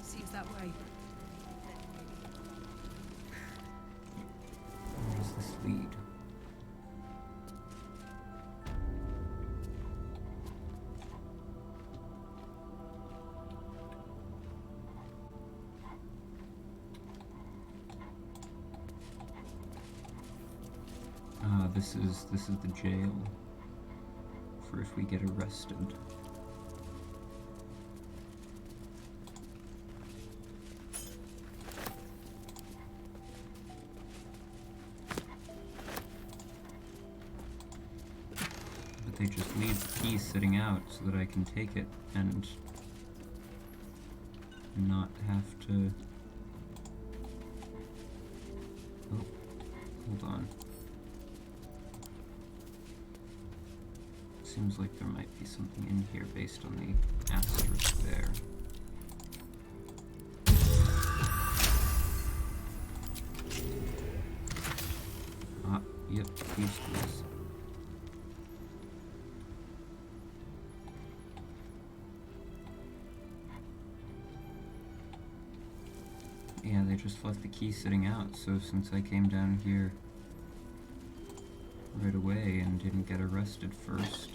[SPEAKER 5] Seems that way.
[SPEAKER 1] Where does this lead? This is the jail for if we get arrested. But they just leave the key sitting out so that I can take it and not have to... Oh, hold on. Seems like there might be something in here based on the asterisk there. Ah, yep, key screws. Yeah, they just left the key sitting out, so since I came down here right away and didn't get arrested first,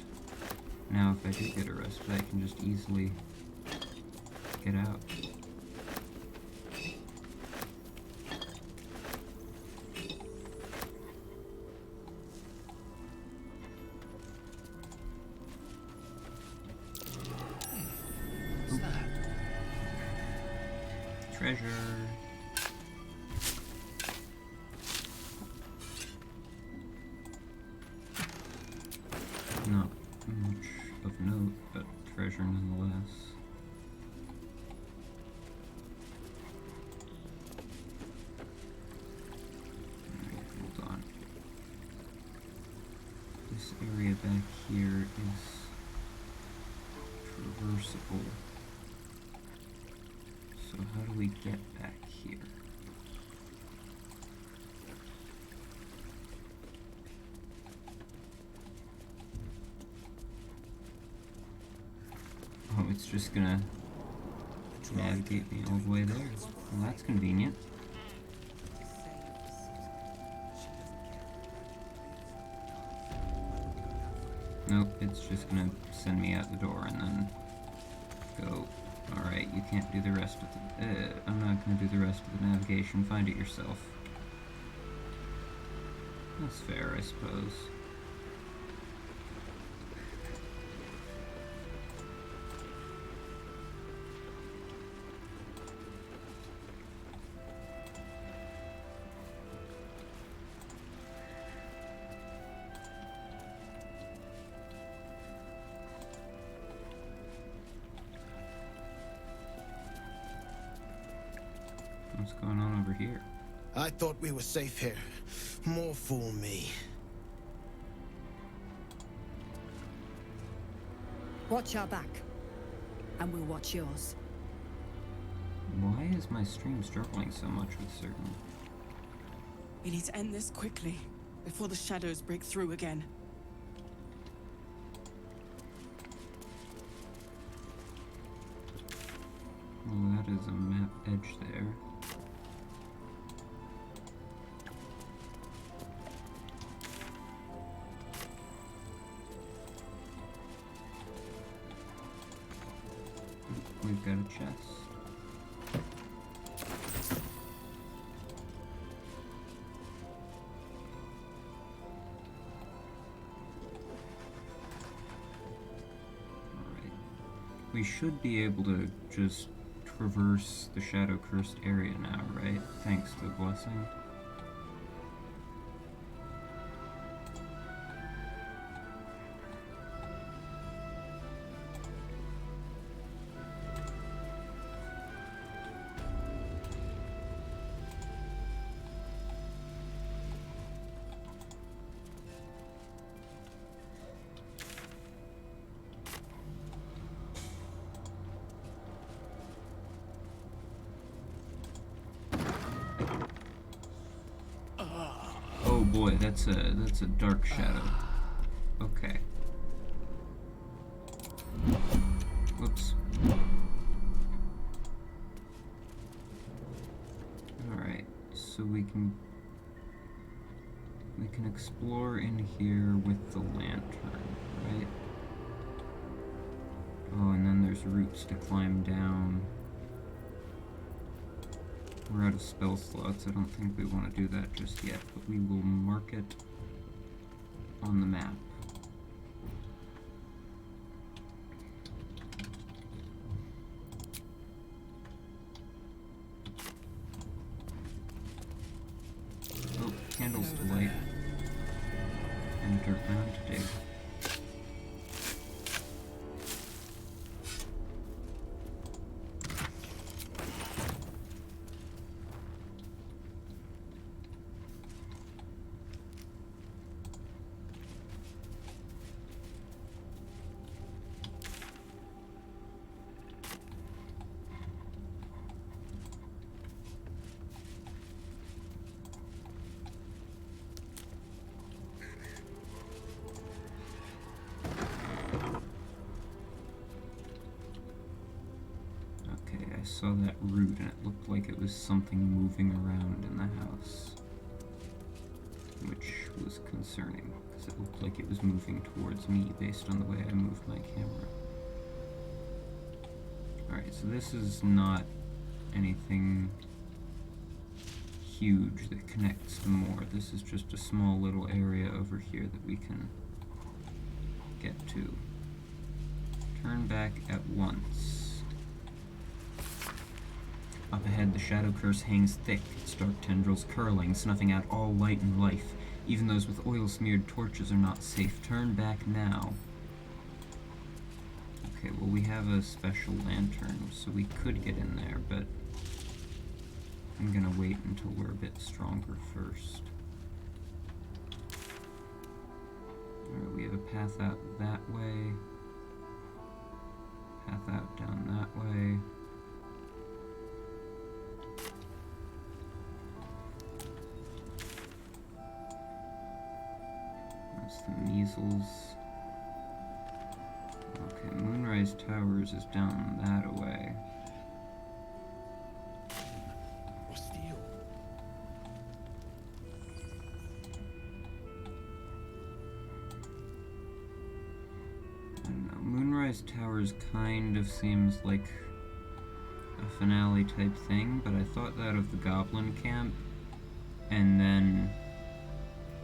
[SPEAKER 1] now if I do get arrested, I can just easily get out.
[SPEAKER 15] What's that?
[SPEAKER 1] Treasure! Not much of note, but treasure nonetheless. Alright, hold on. This area back here is traversable. So how do we get back here? Oh, it's just gonna navigate me all the way there. Well, that's convenient. Nope, it's just gonna send me out the door and then go. Alright, you can't do the rest of the... I'm not gonna do the rest of the navigation. Find it yourself. That's fair, I suppose. What's going on over here?
[SPEAKER 16] I thought we were safe here. More fool me.
[SPEAKER 5] Watch our back, and we'll watch yours.
[SPEAKER 1] Why is my stream struggling so much with certain...
[SPEAKER 14] We need to end this quickly, before the shadows break through again.
[SPEAKER 1] Well, that is a map edge there. We've got a chest. Alright. We should be able to just traverse the shadow-cursed area now, right? Thanks to the blessing. Oh boy, that's a dark shadow. Okay. Whoops. Alright, so we can explore in here with the lantern, right? Oh, and then there's roots to climb down. We're out of spell slots. I don't think we want to do that just yet, but we will mark it on the map. Oh, candles to light. And dirt mound to dig. I saw that root and it looked like it was something moving around in the house, which was concerning because it looked like it was moving towards me based on the way I moved my camera. Alright, so this is not anything huge that connects to more. This is just a small little area over here that we can get to. Turn back at once. Up ahead, the shadow curse hangs thick, its dark tendrils curling, snuffing out all light and life. Even those with oil-smeared torches are not safe. Turn back now. Okay, well we have a special lantern, so we could get in there, but I'm gonna wait until we're a bit stronger first. Alright, we have a path out that way. Path out down that way. That's the measles. Okay, Moonrise Towers is down that away. I don't know. Moonrise Towers kind of seems like a finale type thing, but I thought that of the Goblin Camp, and then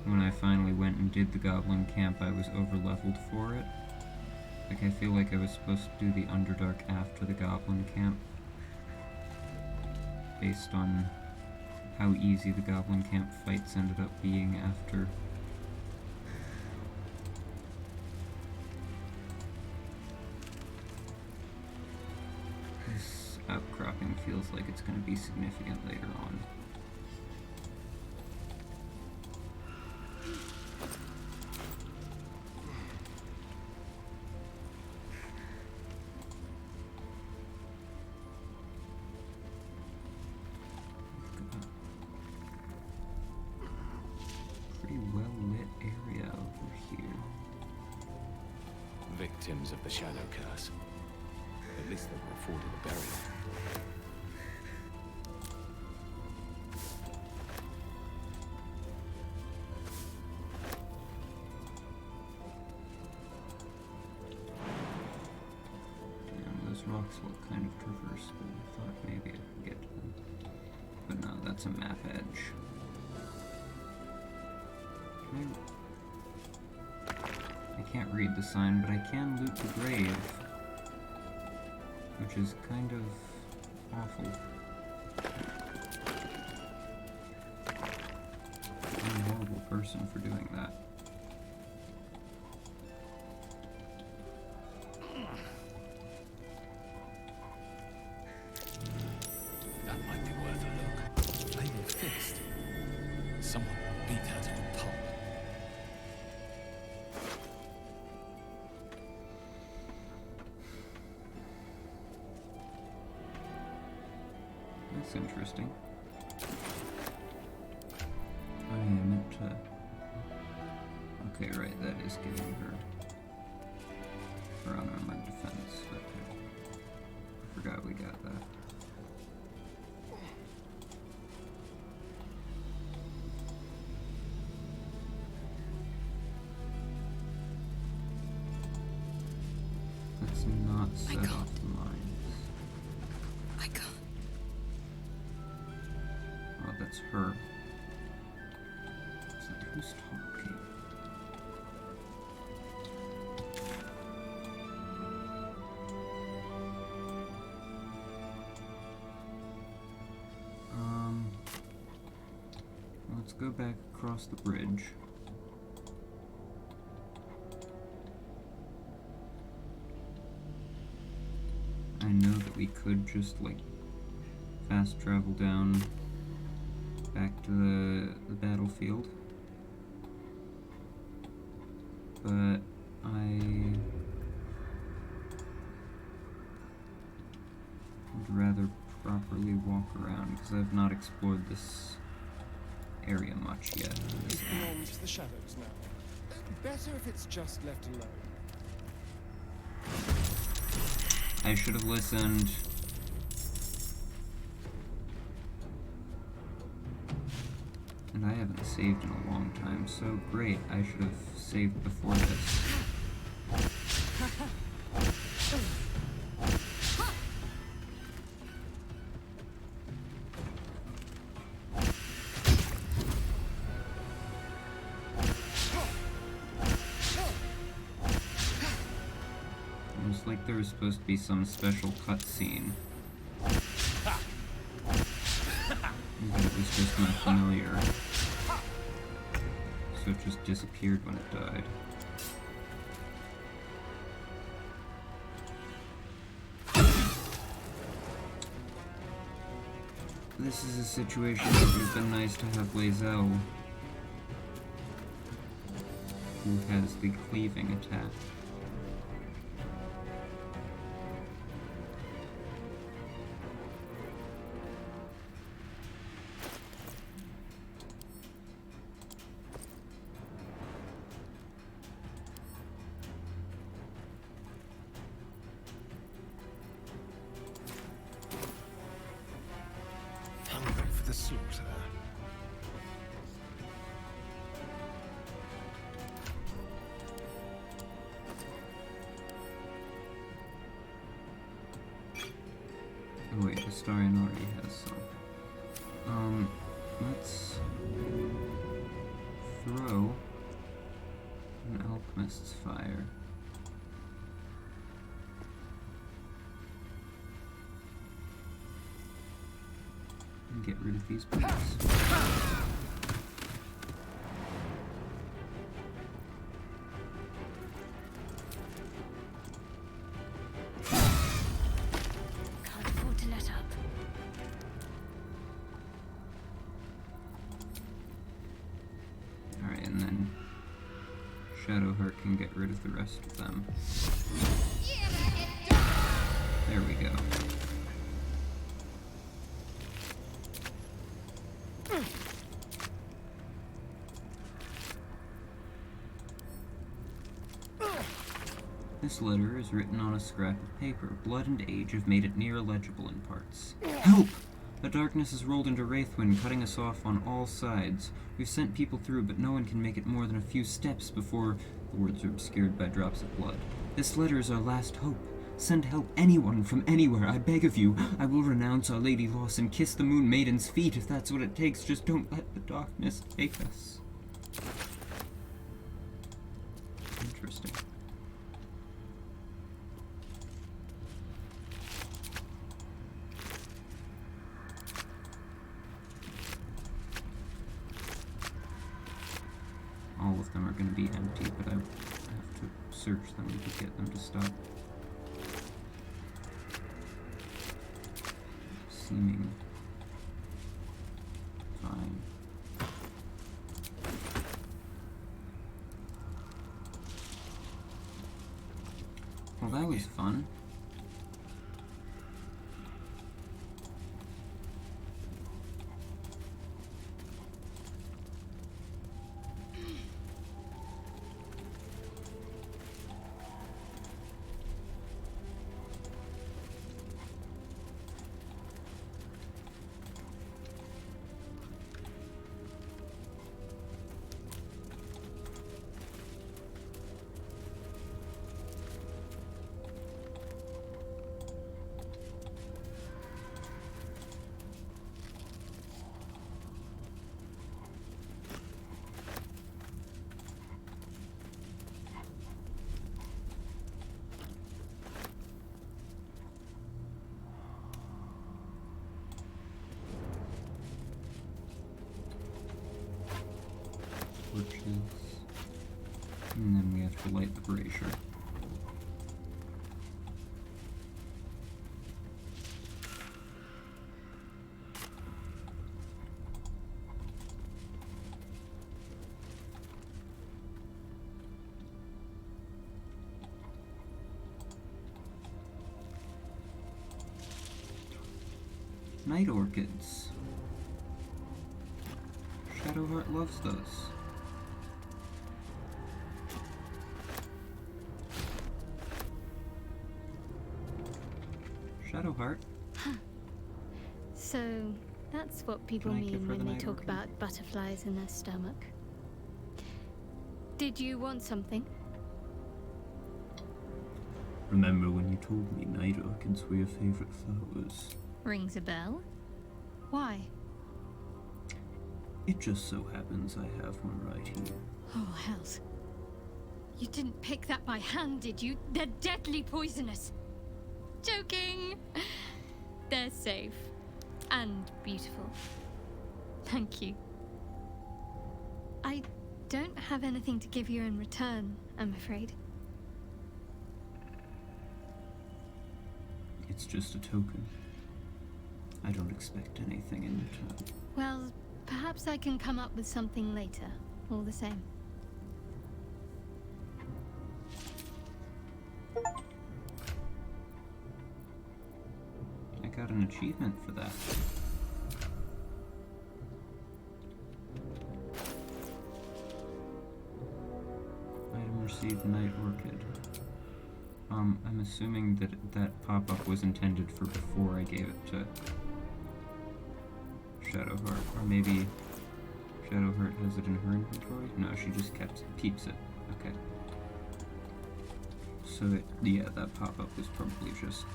[SPEAKER 1] when I finally went and did the Goblin Camp, I was over-leveled for it. Like, I feel like I was supposed to do the Underdark after the Goblin Camp, based on how easy the Goblin Camp fights ended up being after. This outcropping feels like it's going to be significant later on.
[SPEAKER 17] Victims of the shadow curse. At least they were afforded a burial.
[SPEAKER 1] Damn, those rocks look kind of traversable. I thought maybe I could get to them. But no, that's a map edge. I can't read the sign, but I can loot the grave, which is kind of awful. I'm a horrible person for doing that.
[SPEAKER 17] That might be worth a look. Flaming fist. Someone beat her to a pulp.
[SPEAKER 1] That's interesting. Oh yeah, I meant to to... Okay, right, that is giving her unarmored defense. Okay. Forgot we got that. Let's not set off the mines.
[SPEAKER 9] I can't.
[SPEAKER 1] Oh, that's her. Is that who's talking? Let's go back across the bridge. I know that we could just, like, fast travel down back to the battlefield. But I would rather properly walk around because I've not explored this area much yet.
[SPEAKER 18] It belongs to the shadows now. Better if it's just left alone.
[SPEAKER 1] I should have listened. And I haven't saved in a long time, so great, I should have saved before this. Like there was supposed to be some special cutscene. But it was just my familiar. So it just disappeared when it died. This is a situation that would have been nice to have Lae'zel, who has the cleaving attack.
[SPEAKER 18] The slaughter.
[SPEAKER 1] Oh wait, Historian already has some. Let's throw an alchemist's fire. And get rid of these bugs.
[SPEAKER 12] Can't afford to let up.
[SPEAKER 1] Alright, and then Shadowheart can get rid of the rest of them. There we go. This letter is written on a scrap of paper. Blood and age have made it near illegible in parts. Help! The darkness has rolled into Wraithwind, cutting us off on all sides. We've sent people through, but no one can make it more than a few steps before the words are obscured by drops of blood. This letter is our last hope. Send help, anyone from anywhere, I beg of you. I will renounce Our Lady Loss and kiss the Moon Maiden's feet if that's what it takes. Just don't let the darkness take us. Interesting. All of them are going to be empty, but I have to search them to get them to stop seeming fine. Well, that was fun. torches. And then we have to light the brazier. Night orchids. Shadowheart loves those. Shadowheart.
[SPEAKER 12] Huh. So that's what people
[SPEAKER 1] Can I give
[SPEAKER 12] mean
[SPEAKER 1] her
[SPEAKER 12] when
[SPEAKER 1] the
[SPEAKER 12] they
[SPEAKER 1] night
[SPEAKER 12] talk
[SPEAKER 1] orchid?
[SPEAKER 12] about butterflies in their stomach. Did you want something?
[SPEAKER 1] Remember when you told me night orchids were your favorite flowers?
[SPEAKER 12] Rings a bell? Why?
[SPEAKER 1] It just so happens I have one right here.
[SPEAKER 12] Oh, hells. You didn't pick that by hand, did you? They're deadly poisonous. Joking! They're safe. And beautiful. Thank you. I don't have anything to give you in return, I'm afraid.
[SPEAKER 1] It's just a token. I don't expect anything in return.
[SPEAKER 12] Well, perhaps I can come up with something later, all the same.
[SPEAKER 1] I got an achievement for that. Item received, night orchid. I'm assuming that that pop-up was intended for before I gave it to Shadowheart, or maybe Shadowheart has it in her inventory? No, she just keeps it. Okay. So yeah, that pop-up was probably just...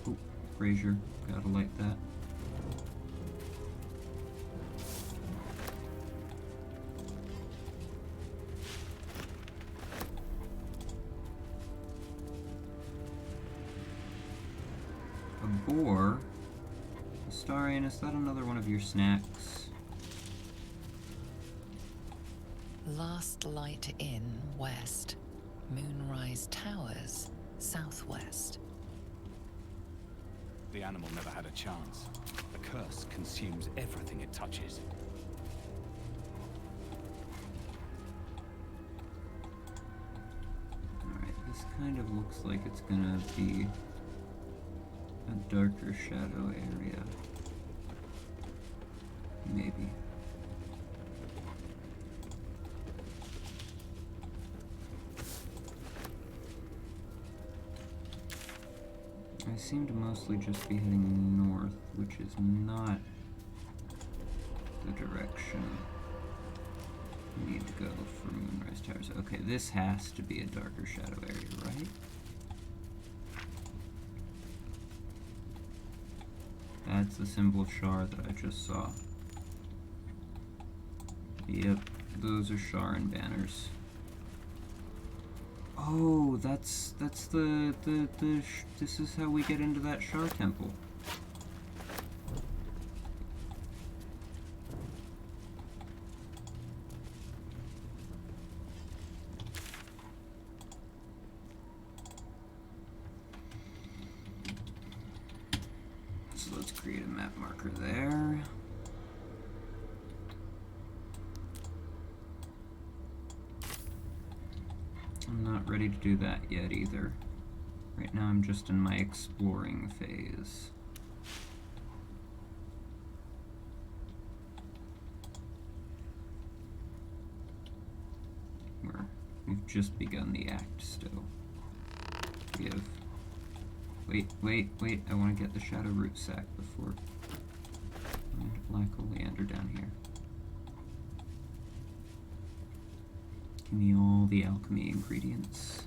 [SPEAKER 1] Oh, brazier, gotta light that. A boar? Astarion, is that another one of your snacks?
[SPEAKER 8] Last Light Inn, west. Moonrise Towers, southwest.
[SPEAKER 17] The animal never had a chance. The curse consumes everything it touches.
[SPEAKER 1] Alright, this kind of looks like it's gonna be a darker shadow area. Maybe. I seem to mostly just be heading north, which is not the direction we need to go for Moonrise Towers. Okay, this has to be a darker shadow area, right? That's the symbol of Shar that I just saw. Yep, those are Sharan banners. Oh, that's this is how we get into that Shar temple. So let's create a map marker there. I'm not ready to do that yet either. Right now I'm just in my exploring phase. We've just begun the act still. We have... Wait, I want to get the Shadow Root sack before... Black Oleander down here. Give me all the alchemy ingredients.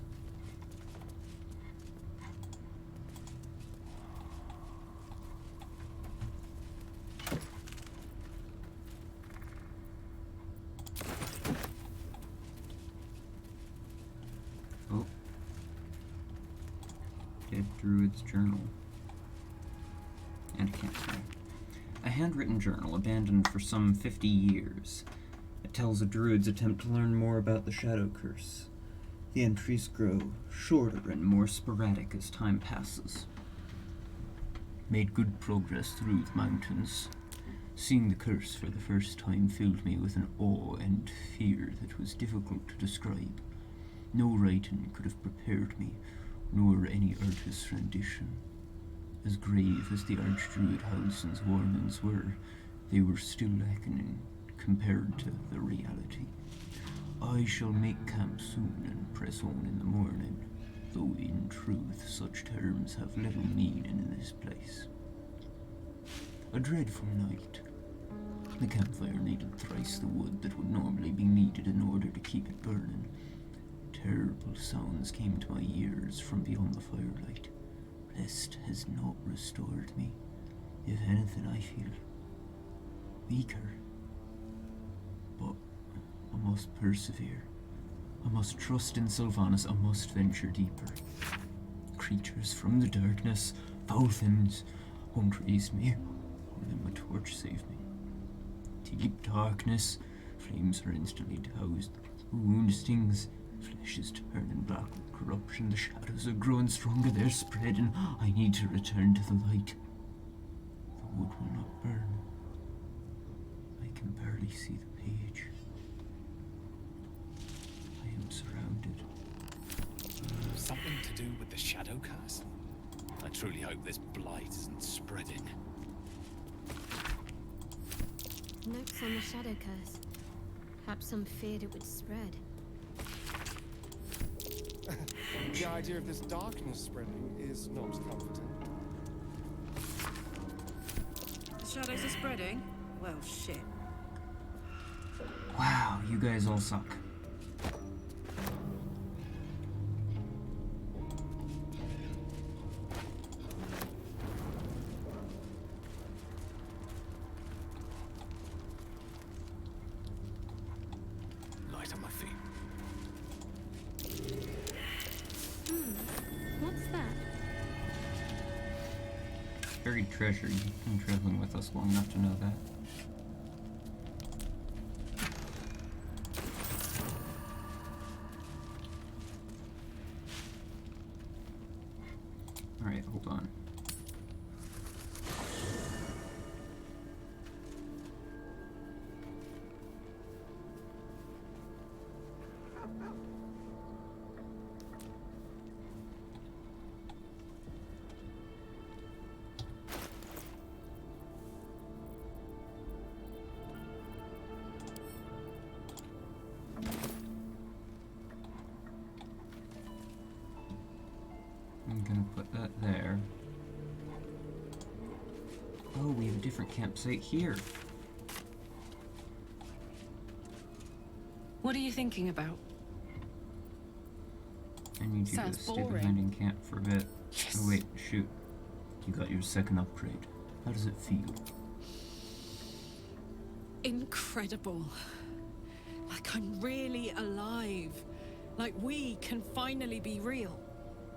[SPEAKER 1] Dead Druid's Journal. And a campfire. A handwritten journal abandoned for some 50 years. It tells a druid's attempt to learn more about the Shadow Curse. The entries grow shorter and more sporadic as time passes. Made good progress through the mountains. Seeing the curse for the first time filled me with an awe and fear that was difficult to describe. No writing could have prepared me, nor any artist's rendition. As grave as the Archdruid Halsin's warnings were, they were still lacking compared to the reality. I shall make camp soon and press on in the morning, though in truth such terms have little meaning in this place. A dreadful night. The campfire needed thrice the wood that would normally be needed in order to keep it burning. Terrible sounds came to my ears from beyond the firelight. Rest has not restored me. If anything, I feel weaker. But I must persevere. I must trust in Sylvanas. I must venture deeper. Creatures from the darkness, foul things, won't raise me. Only my torch saved me. Deep darkness, flames are instantly doused. The wound stings. Flesh is turning black with corruption. The shadows are growing stronger. They're spreading. I need to return to the light. The wood will not burn. I can barely see the page. I am surrounded.
[SPEAKER 17] Something to do with the Shadow Curse? I truly hope this blight isn't spreading.
[SPEAKER 19] Notes on the Shadow Curse. Perhaps some feared it would spread.
[SPEAKER 18] The idea of this darkness spreading is not comforting.
[SPEAKER 14] The shadows are spreading? Well, shit.
[SPEAKER 1] Wow, you guys all suck.
[SPEAKER 17] Light on my feet.
[SPEAKER 19] What's that?
[SPEAKER 1] Buried treasure. You've been traveling with us long enough to know that. Alright, hold on. I'm gonna put that there. Oh, we have a different campsite here.
[SPEAKER 14] What are you thinking about?
[SPEAKER 1] I need you
[SPEAKER 14] Sounds
[SPEAKER 1] to stay
[SPEAKER 14] boring.
[SPEAKER 1] behind in camp for a bit. Oh wait, shoot. You got your second upgrade. How does it feel?
[SPEAKER 14] Incredible. Like I'm really alive. Like we can finally be real.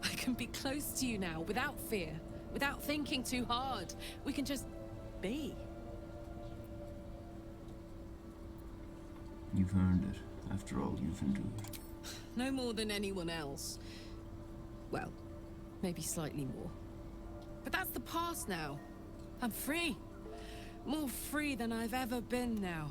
[SPEAKER 14] I can be close to you now, without fear, without thinking too hard. We can just be.
[SPEAKER 1] You've earned it, after all you've endured.
[SPEAKER 14] No more than anyone else. Well, maybe slightly more. But that's the past now. I'm free. More free than I've ever been now.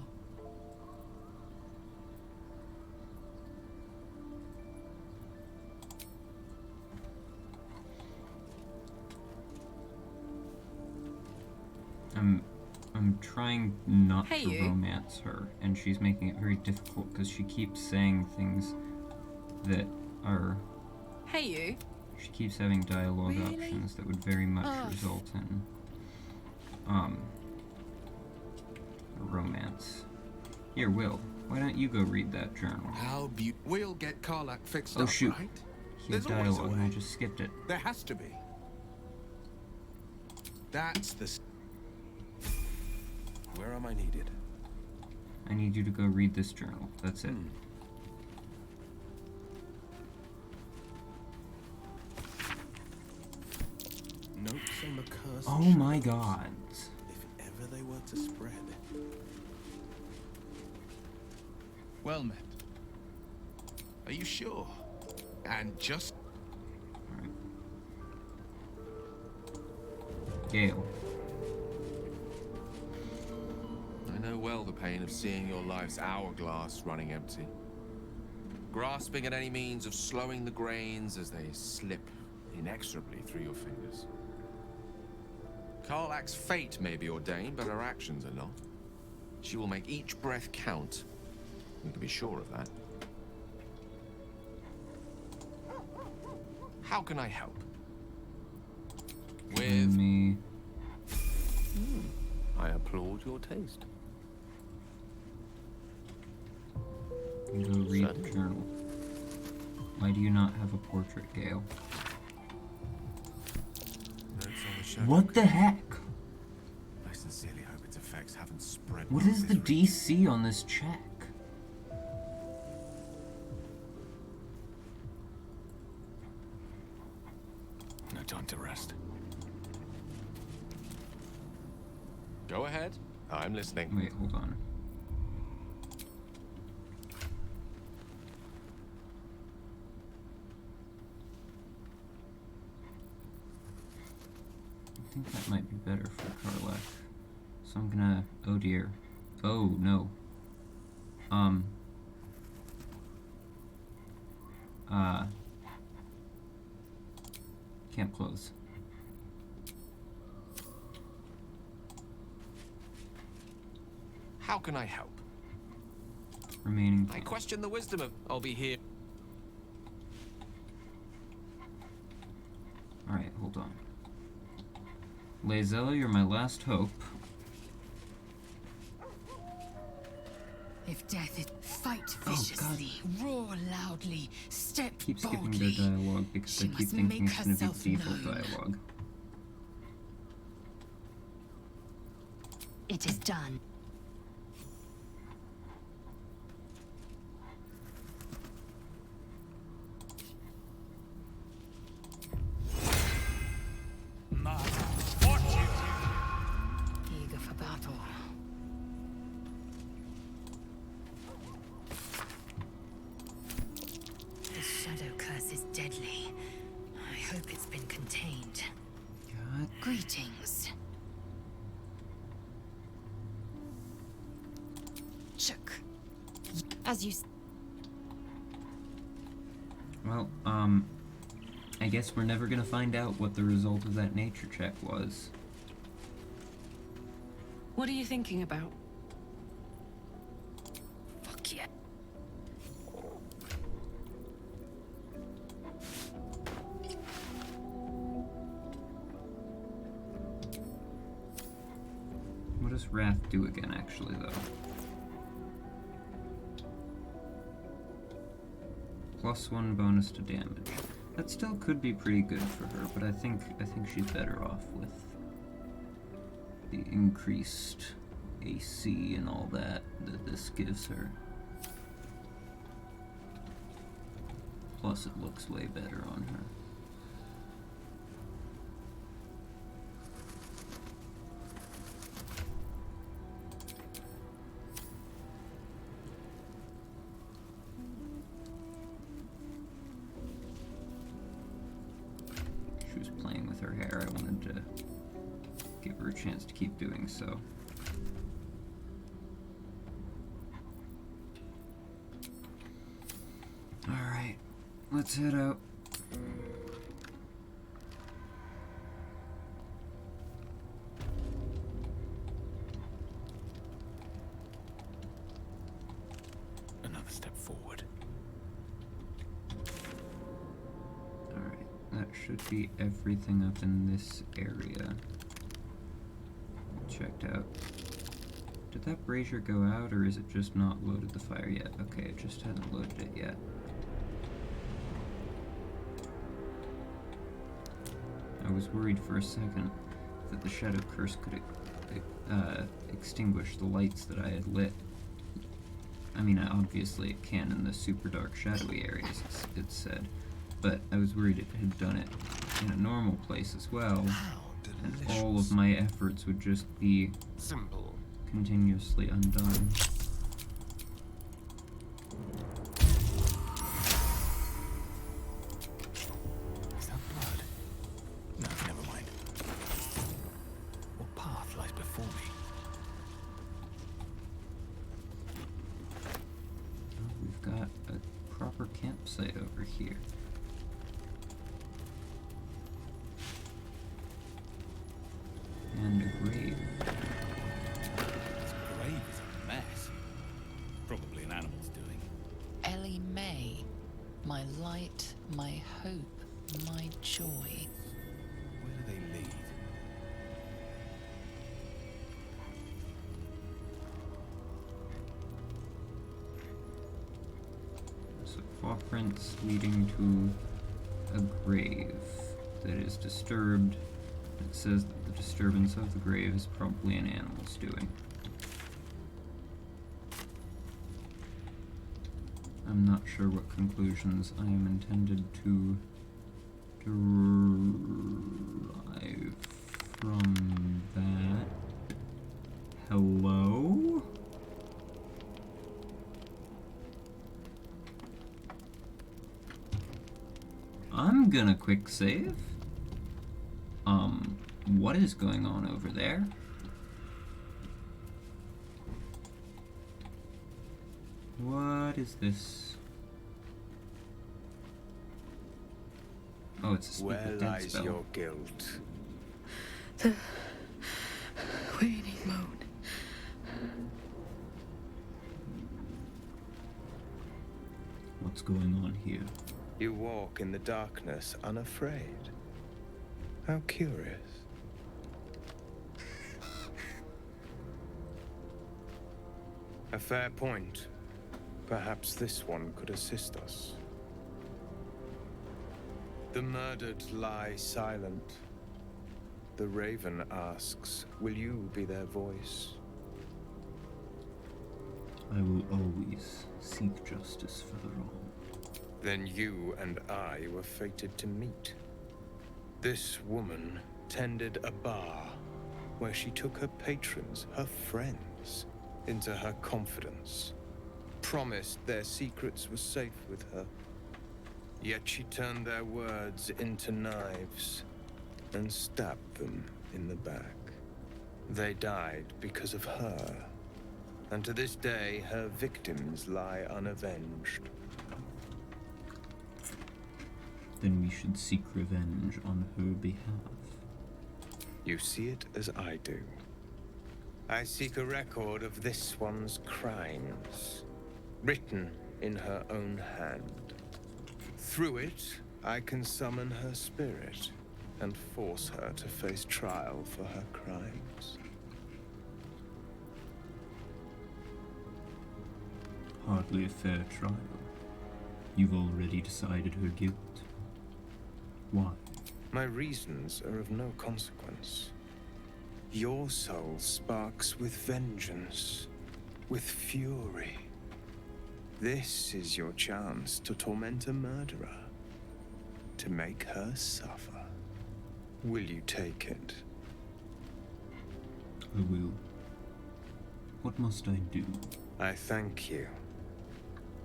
[SPEAKER 1] I'm trying not
[SPEAKER 14] Hey,
[SPEAKER 1] to
[SPEAKER 14] you.
[SPEAKER 1] romance her, and she's making it very difficult because she keeps saying things that are...
[SPEAKER 14] Hey, you.
[SPEAKER 1] She keeps having dialogue
[SPEAKER 14] Really?
[SPEAKER 1] options that would very much
[SPEAKER 14] Ugh.
[SPEAKER 1] result in, a romance. Here, Will, why don't you go read that journal?
[SPEAKER 20] How we'll get Karlak fixed
[SPEAKER 1] Oh,
[SPEAKER 20] up,
[SPEAKER 1] shoot.
[SPEAKER 20] right?
[SPEAKER 1] He had
[SPEAKER 20] There's always a
[SPEAKER 1] dialogue, and I
[SPEAKER 20] way.
[SPEAKER 1] just skipped it.
[SPEAKER 20] There has to be. That's the... Where am I needed?
[SPEAKER 1] I need you to go read this journal. That's it.
[SPEAKER 20] Notes on the curse.
[SPEAKER 1] Oh my god.
[SPEAKER 20] If ever they were to spread.
[SPEAKER 17] Well met. Are you sure? And just...
[SPEAKER 1] Alright. Gale.
[SPEAKER 21] I know well the pain of seeing your life's hourglass running empty. Grasping at any means of slowing the grains as they slip inexorably through your fingers. Karlach's fate may be ordained, but her actions are not. She will make each breath count. You can be sure of that. How can I help? With
[SPEAKER 1] me.
[SPEAKER 21] I applaud your taste.
[SPEAKER 1] Go read the journal. Why do you not have a portrait, Gale? What the heck?
[SPEAKER 21] I sincerely hope its effects haven't spread.
[SPEAKER 1] What is the DC on this check?
[SPEAKER 17] No time to rest.
[SPEAKER 21] Go ahead. I'm listening.
[SPEAKER 1] Wait, hold on. I think that might be better for Karlach. So I'm gonna... Oh dear. Oh no. Can't close.
[SPEAKER 21] How can I help?
[SPEAKER 1] Remaining.
[SPEAKER 21] I question the wisdom of I'll be here.
[SPEAKER 1] Alright, hold on. Lazella, you're my last hope.
[SPEAKER 6] If death is, fight viciously, roar loudly, step
[SPEAKER 1] Keep skipping
[SPEAKER 6] boldly.
[SPEAKER 1] their dialogue because
[SPEAKER 6] She
[SPEAKER 1] I keep
[SPEAKER 6] must
[SPEAKER 1] thinking
[SPEAKER 6] make
[SPEAKER 1] it's gonna be
[SPEAKER 6] herself
[SPEAKER 1] default
[SPEAKER 6] known.
[SPEAKER 1] dialogue.
[SPEAKER 19] It is done.
[SPEAKER 6] Eager for battle. The shadow curse is deadly. I hope it's been contained.
[SPEAKER 1] God.
[SPEAKER 6] Greetings. Chuck. As you...
[SPEAKER 1] Well, I guess we're never gonna find out what the result of that nature check was.
[SPEAKER 14] What are you thinking about?
[SPEAKER 6] Fuck yeah.
[SPEAKER 1] What does Wrath do again, actually, though? +1 bonus to damage. That still could be pretty good for her, but I think she's better off with the increased AC and all that this gives her. Plus, it looks way better on her. She was playing with her hair. I wanted to give her a chance to keep doing so. Alright, let's head out.
[SPEAKER 17] Another step forward.
[SPEAKER 1] Alright, that should be everything up in this area. Checked out. Did that brazier go out, or is it just not loaded the fire yet? Okay, it just hasn't loaded it yet. I was worried for a second that the shadow curse could extinguish the lights that I had lit. I mean, obviously it can in the super dark shadowy areas, it said, but I was worried it had done it in a normal place as well, and all of my efforts would just be continuously undone.
[SPEAKER 17] Is that blood? No, never mind. What path lies before me?
[SPEAKER 1] Oh, we've got a proper campsite over here. And a grave.
[SPEAKER 17] This grave is a mess. Probably an animal's doing.
[SPEAKER 8] Ellie May, my light, my hope, my joy.
[SPEAKER 17] Where do they lead?
[SPEAKER 1] So footprints leading to a grave that is disturbed. It says that the disturbance of the grave is probably an animal's doing. I'm not sure what conclusions I am intended to derive from that. Hello? I'm gonna quick save. What is going on over there? What is this? Oh, it's a speak
[SPEAKER 3] Where
[SPEAKER 1] with dead
[SPEAKER 3] lies
[SPEAKER 1] spell.
[SPEAKER 3] your guilt?
[SPEAKER 9] The waiting moan.
[SPEAKER 1] What's going on here?
[SPEAKER 3] You walk in the darkness unafraid. How curious. A fair point. Perhaps this one could assist us. The murdered lie silent. The raven asks, will you be their voice?
[SPEAKER 1] I will always seek justice for the wrong.
[SPEAKER 3] Then you and I were fated to meet. This woman tended a bar where she took her patrons, her friends, into her confidence, promised their secrets were safe with her. Yet she turned their words into knives and stabbed them in the back. They died because of her, and to this day her victims lie unavenged.
[SPEAKER 1] Then we should seek revenge on her behalf.
[SPEAKER 3] You see it as I do. I seek a record of this one's crimes, written in her own hand. Through it, I can summon her spirit and force her to face trial for her crimes.
[SPEAKER 1] Hardly a fair trial. You've already decided her guilt. Why?
[SPEAKER 3] My reasons are of no consequence. Your soul sparks with vengeance, with fury. This is your chance to torment a murderer, to make her suffer. Will you take it?
[SPEAKER 1] I will. What must I do?
[SPEAKER 3] I thank you,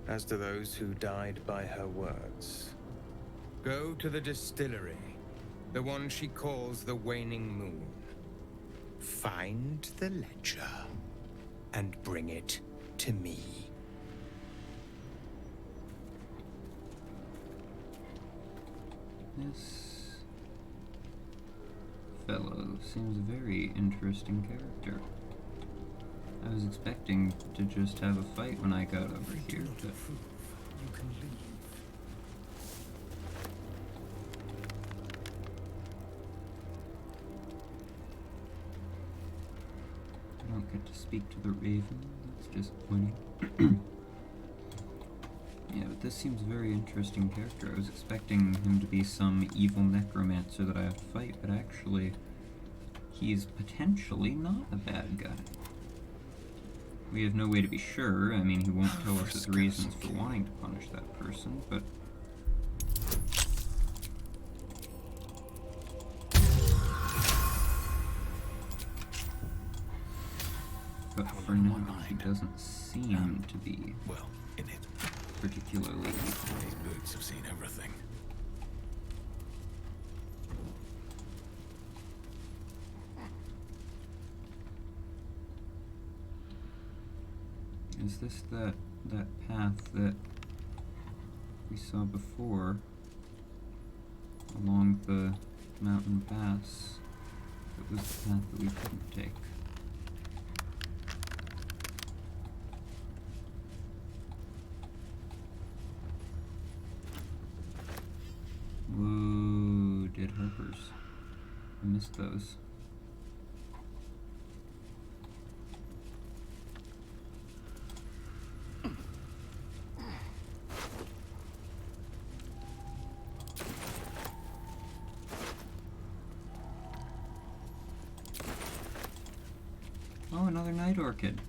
[SPEAKER 3] as do those who died by her words. Go to the distillery, the one she calls the Waning Moon. Find the ledger and bring it to me.
[SPEAKER 1] This fellow seems a very interesting character. I was expecting to just have a fight when I got over here, but
[SPEAKER 17] You can leave.
[SPEAKER 1] I don't get to speak to the Raven. That's disappointing. Yeah, but this seems a very interesting character. I was expecting him to be some evil necromancer that I have to fight, but actually, he's potentially not a bad guy. We have no way to be sure. I mean, he won't tell us his reasons for wanting to punish that person, but for now, he doesn't seem to be
[SPEAKER 15] well, in it.
[SPEAKER 1] particularly evil.
[SPEAKER 15] These boots have seen everything.
[SPEAKER 1] Is this that path that we saw before along the mountain pass? That was the path that we couldn't take. Whoa, dead harpers. I missed those. Oh, another night orchid.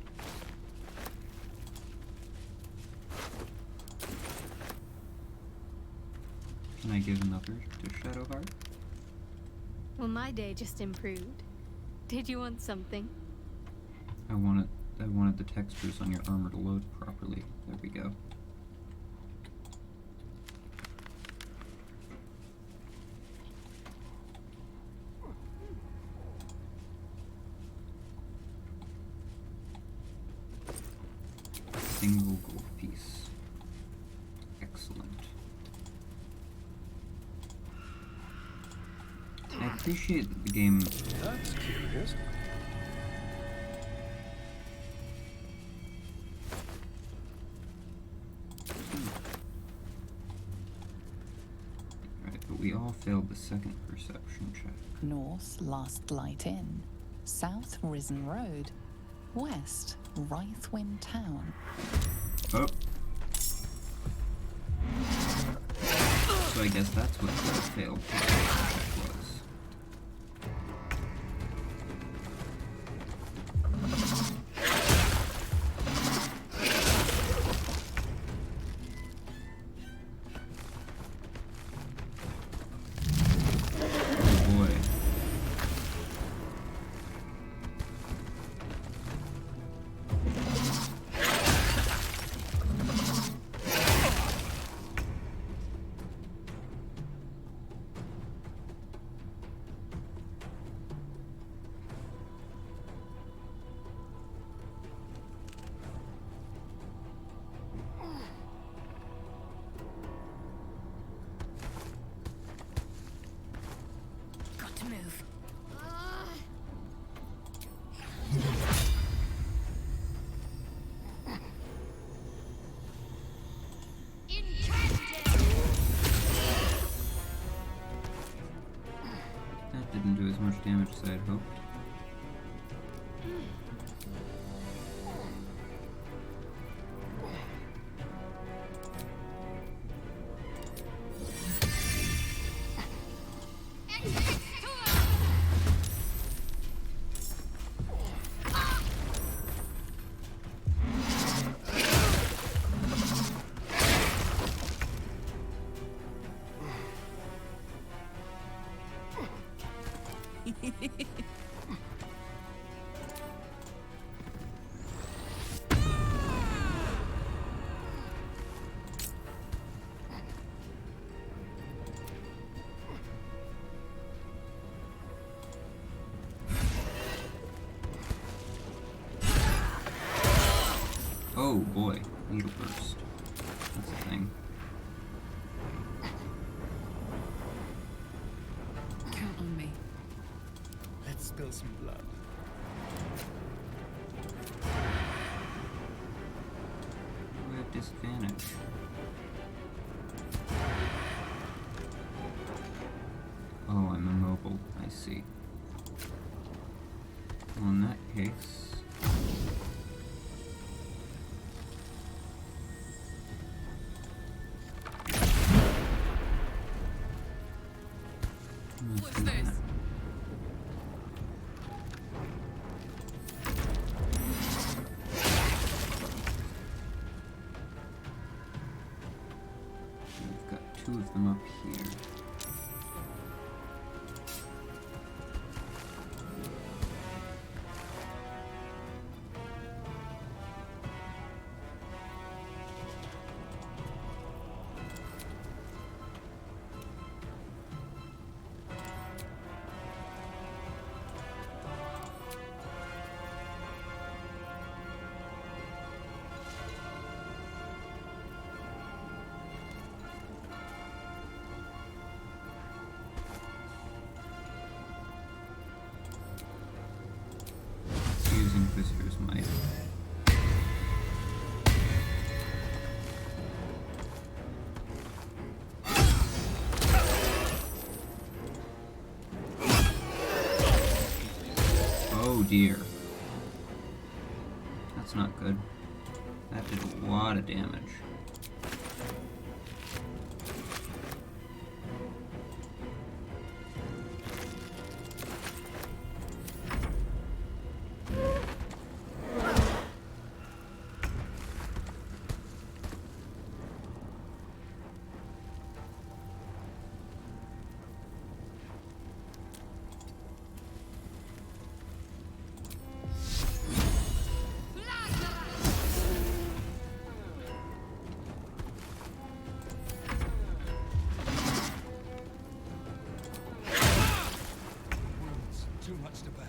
[SPEAKER 1] Can I give another to Shadowheart?
[SPEAKER 12] Well, my day just improved. Did you want something?
[SPEAKER 1] I wanted the textures on your armor to load properly. There we go. Single gold piece. Excellent. I appreciate that the game.
[SPEAKER 3] That's curious.
[SPEAKER 1] Right, but we all failed the second perception check.
[SPEAKER 8] North, Last Light Inn. South, Risen Road. West, Wraithwind Town.
[SPEAKER 1] Oh. So I guess that's what the failed perception check was. Oh boy.
[SPEAKER 6] Got to move.
[SPEAKER 1] That didn't do as much damage as I had hoped. Oh boy, needle burst. That's a thing.
[SPEAKER 14] Count on me.
[SPEAKER 18] Let's spill some blood.
[SPEAKER 1] We have disadvantage. Oh, I'm immobile. I see. Well, in that case...
[SPEAKER 6] What's this?
[SPEAKER 1] We've got two of them up here. Here's my... Oh dear. That's not good. That did a lot of damage.
[SPEAKER 18] Too much to bear.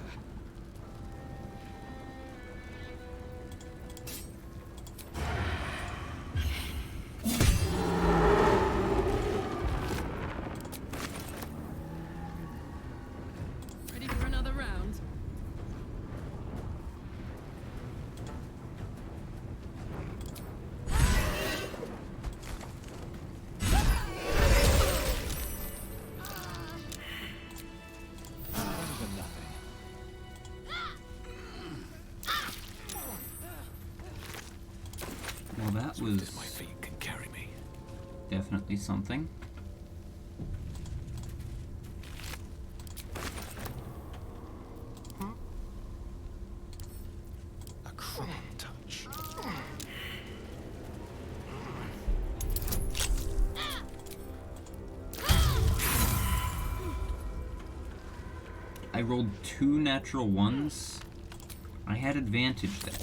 [SPEAKER 14] Ready for another round?
[SPEAKER 1] Well, that was
[SPEAKER 15] My feet can carry me.
[SPEAKER 1] definitely something.
[SPEAKER 2] A cruel touch.
[SPEAKER 1] I rolled 2 natural ones. I had advantage there.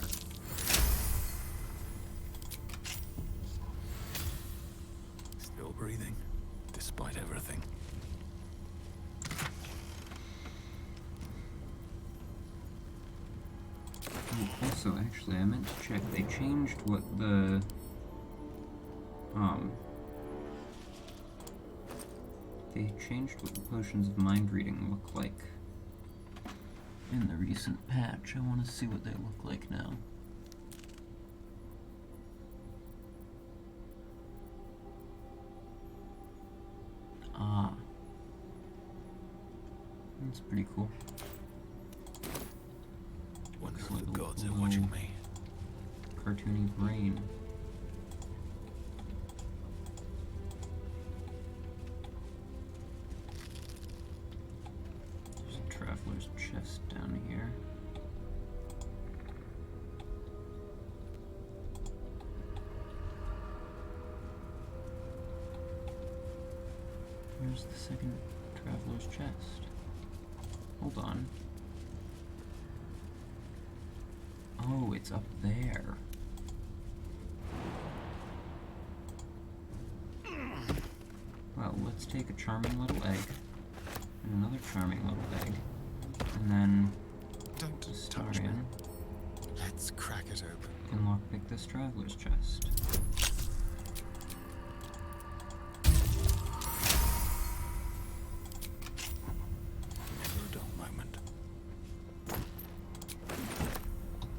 [SPEAKER 15] Still breathing, despite everything.
[SPEAKER 1] Oh, also, actually, I meant to check. They changed what the... They changed what the potions of mind reading look like in the recent patch. I want to see what they look like now. Ah. That's pretty cool.
[SPEAKER 15] Wonder
[SPEAKER 1] Looks
[SPEAKER 15] if
[SPEAKER 1] like
[SPEAKER 15] the
[SPEAKER 1] a
[SPEAKER 15] gods are
[SPEAKER 1] little
[SPEAKER 15] watching me.
[SPEAKER 1] Cartoony brain. There's a traveler's chest down here. Here's the second traveler's chest. Hold on. Oh, it's up there. Well, let's take a charming little egg, and another charming little egg, and then
[SPEAKER 2] Don't
[SPEAKER 1] touch me.
[SPEAKER 2] Let's crack it open.
[SPEAKER 1] Can lockpick this traveler's chest.
[SPEAKER 15] For a dull moment.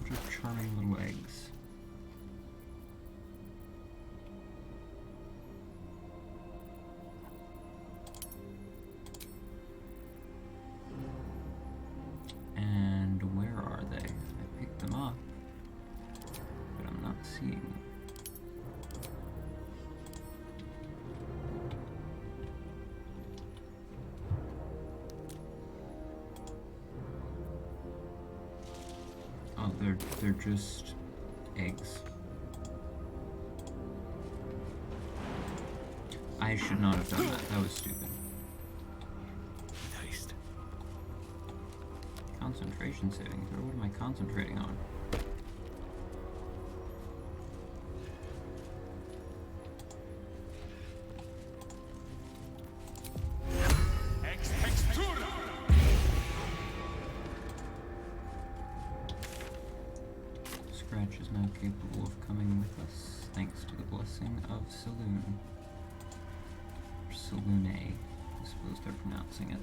[SPEAKER 1] What are charming little eggs? And where are they? I picked them up, but I'm not seeing them. Oh, they're just eggs. I should not have done that. That was stupid.
[SPEAKER 15] Taste.
[SPEAKER 1] Concentration saving throw. What am I concentrating on? Scratch is now capable of coming with us, thanks to the blessing of Saloon. Or Saloone, I suppose they're pronouncing it.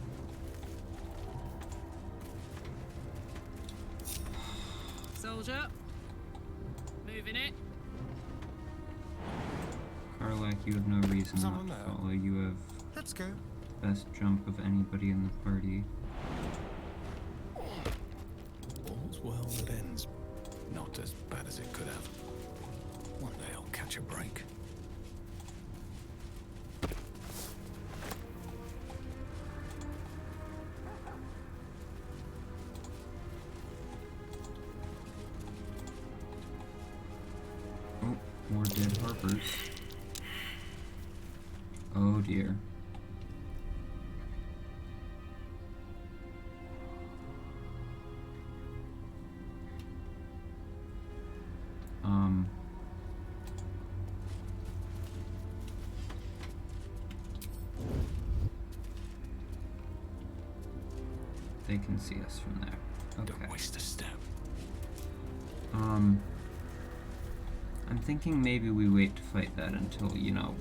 [SPEAKER 14] So, soldier. Moving it.
[SPEAKER 1] Karlak, you have no reason
[SPEAKER 2] Someone
[SPEAKER 1] not to
[SPEAKER 2] there?
[SPEAKER 1] follow. You have
[SPEAKER 2] Let's go.
[SPEAKER 1] best jump of anybody in the party.
[SPEAKER 15] All's well that ends. Not as bad as it could have. One day I'll catch a break.
[SPEAKER 1] Oh, more dead harpers. Oh dear. They can see us from there. Okay.
[SPEAKER 15] Don't waste a step.
[SPEAKER 1] I'm thinking maybe we wait to fight that until, you know,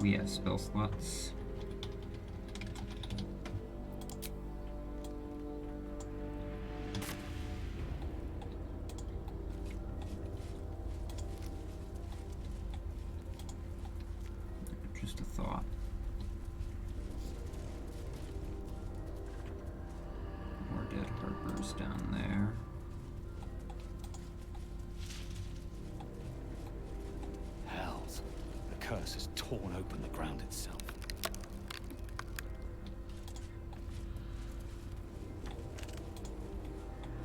[SPEAKER 1] we have spell slots. Just a thought. More dead harpers down there.
[SPEAKER 15] Hells. The curse has torn open the ground itself.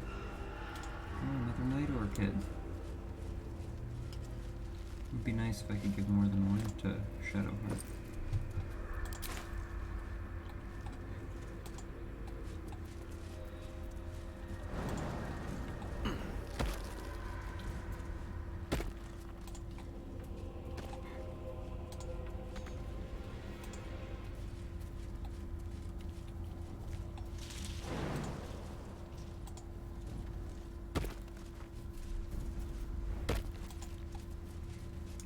[SPEAKER 1] Oh, another night orchid. Would be nice if I could give more than one to Shadowheart.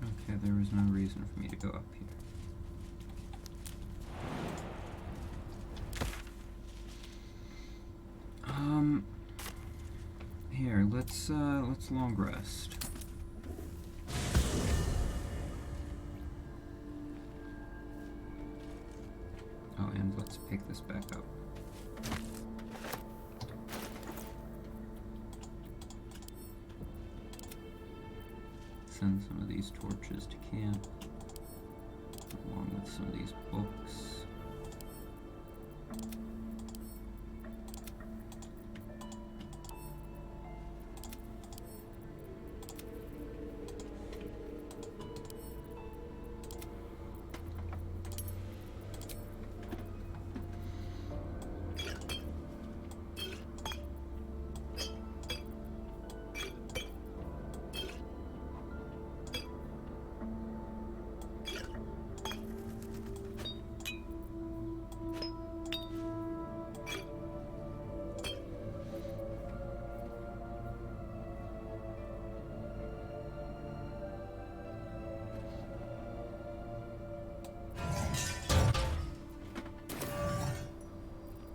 [SPEAKER 1] Okay, there was no reason for me to go up here. Here, let's long rest. Oh, and let's pick this back up. Send some of these torches to camp, along with some of these books.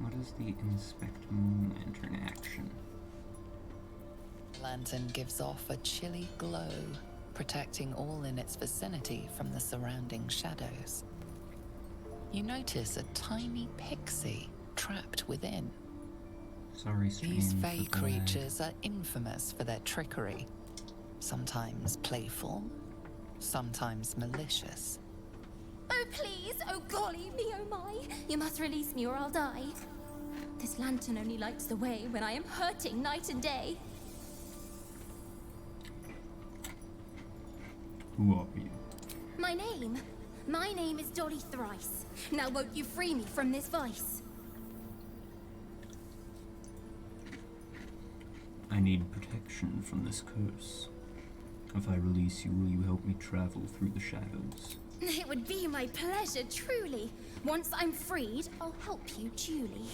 [SPEAKER 1] What is the Inspect Moon Lantern action?
[SPEAKER 8] Lantern gives off a chilly glow, protecting all in its vicinity from the surrounding shadows. You notice a tiny pixie trapped within.
[SPEAKER 1] Sorry,
[SPEAKER 8] These
[SPEAKER 1] stream,
[SPEAKER 8] fey
[SPEAKER 1] for the lag.
[SPEAKER 8] creatures are infamous for their trickery. Sometimes playful, sometimes malicious.
[SPEAKER 7] Oh, please! Oh, golly me, oh my! You must release me or I'll die. This lantern only lights the way when I am hurting night and day.
[SPEAKER 1] Who are you?
[SPEAKER 7] My name is Dolly Thrice. Now won't you free me from this vice?
[SPEAKER 1] I need protection from this curse. If I release you, will you help me travel through the shadows?
[SPEAKER 7] It would be my pleasure, truly. Once I'm freed, I'll help you duly.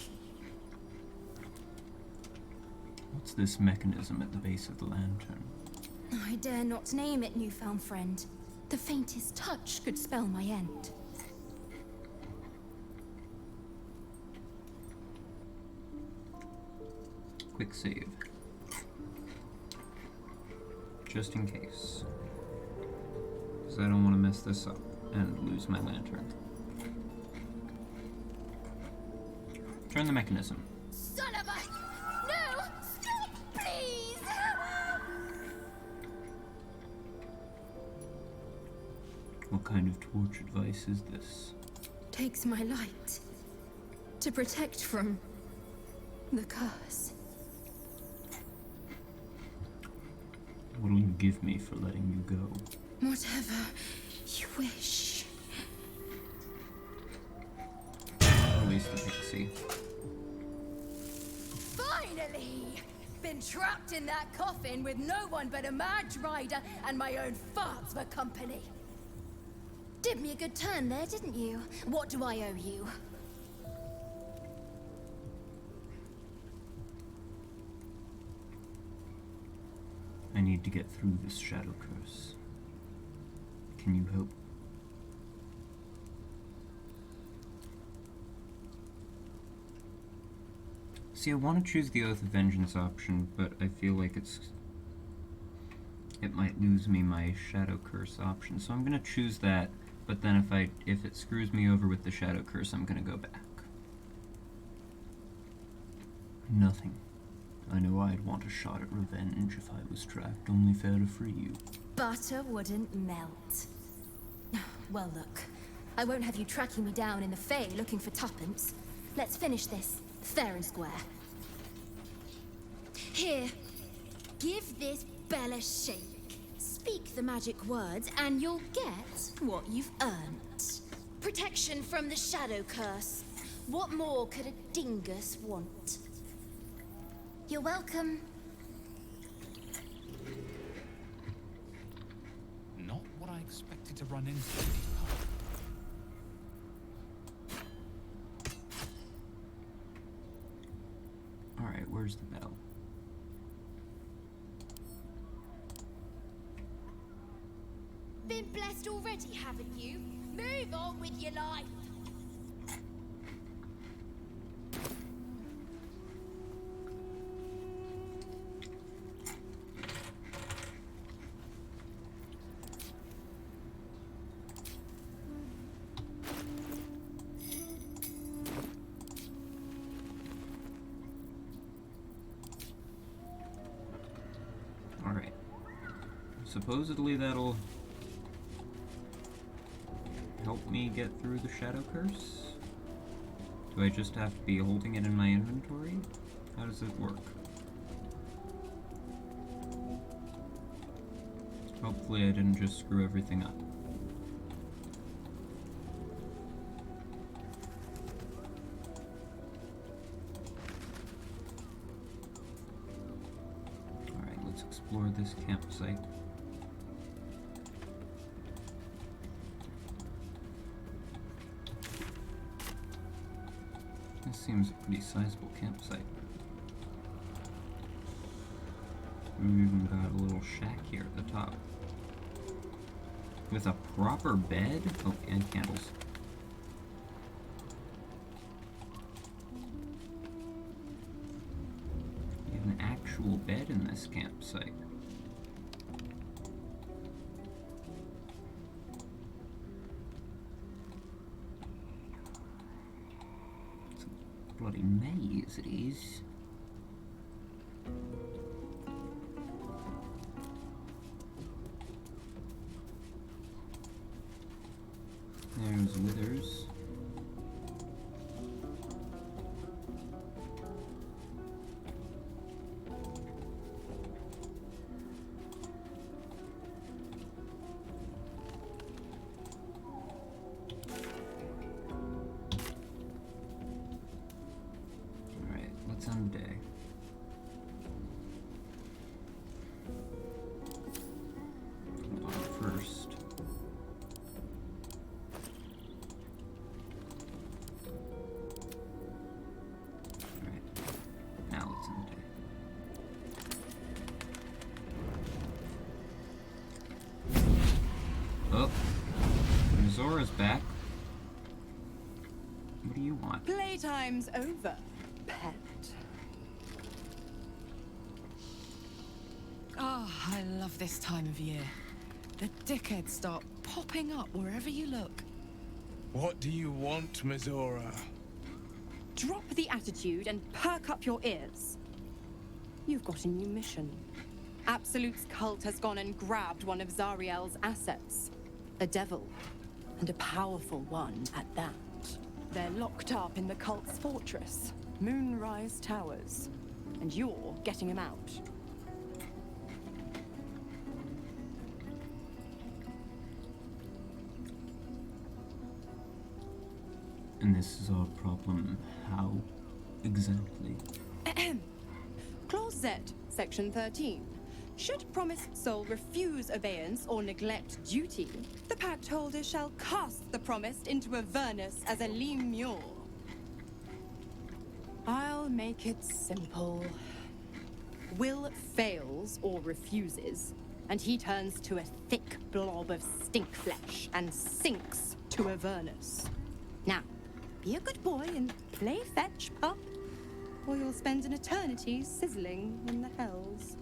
[SPEAKER 1] What's this mechanism at the base of the lantern?
[SPEAKER 7] I dare not name it, newfound friend. The faintest touch could spell my end.
[SPEAKER 1] quick save. Just in case. Because I don't want to mess this up and lose my lantern. Turn the mechanism.
[SPEAKER 7] Son of a... No! Stop, please!
[SPEAKER 1] What kind of torch advice is this?
[SPEAKER 9] Takes my light to protect from the curse.
[SPEAKER 1] What'll you give me for letting you go?
[SPEAKER 9] Whatever you wish.
[SPEAKER 1] Release the pixie.
[SPEAKER 4] Finally! Been trapped in that coffin with no one but a mad rider and my own farts for company.
[SPEAKER 7] Did me a good turn there, didn't you? What do I owe you?
[SPEAKER 1] I need to get through this shadow curse. Can you help? See, I want to choose the Oath of Vengeance option, but I feel like it might lose me my Shadow Curse option, so I'm gonna choose that, but then if it screws me over with the Shadow Curse, I'm gonna go back. Nothing. I know I'd want a shot at revenge if I was trapped, only fair to free you.
[SPEAKER 7] Butter wouldn't melt. Well, look. I won't have you tracking me down in the Fae looking for tuppence. Let's finish this, fair and square. Here. Give this bell a shake. Speak the magic words, and you'll get what you've earned. Protection from the Shadow Curse. What more could a dingus want? You're welcome.
[SPEAKER 17] Not what I expected to run into.
[SPEAKER 1] Alright, where's the bell?
[SPEAKER 7] Been blessed already, haven't you? Move on with your life.
[SPEAKER 1] Alright. Supposedly that'll help me get through the Shadow Curse? Do I just have to be holding it in my inventory? How does it work? Hopefully I didn't just screw everything up. Alright, let's explore this campsite. This seems a pretty sizable campsite. We've even got a little shack here at the top. With a proper bed? Oh, and candles. We have an actual bed in this campsite. It's a bloody maze it is. There's Withers. Alright, let's end the day. Hold on first. Oh, Zora's back. What do you want?
[SPEAKER 10] Playtime's over, pet.
[SPEAKER 14] Oh, I love this time of year. The dickheads start popping up wherever you look.
[SPEAKER 11] What do you want, Mizora?
[SPEAKER 22] Drop the attitude and perk up your ears. You've got a new mission. Absolute's cult has gone and grabbed one of Zariel's assets. A devil. And a powerful one at that. They're locked up in the cult's fortress, Moonrise Towers. And you're getting him out.
[SPEAKER 1] And this is our problem. How exactly?
[SPEAKER 22] Clause Z, Section 13. Should promised soul refuse obeyance or neglect duty, the pact holder shall cast the promised into Avernus as a lemure. I'll make it simple. Will fails or refuses, and he turns to a thick blob of stink flesh and sinks to Avernus. Now, be a good boy and play fetch, pup, or you'll spend an eternity sizzling in the hells.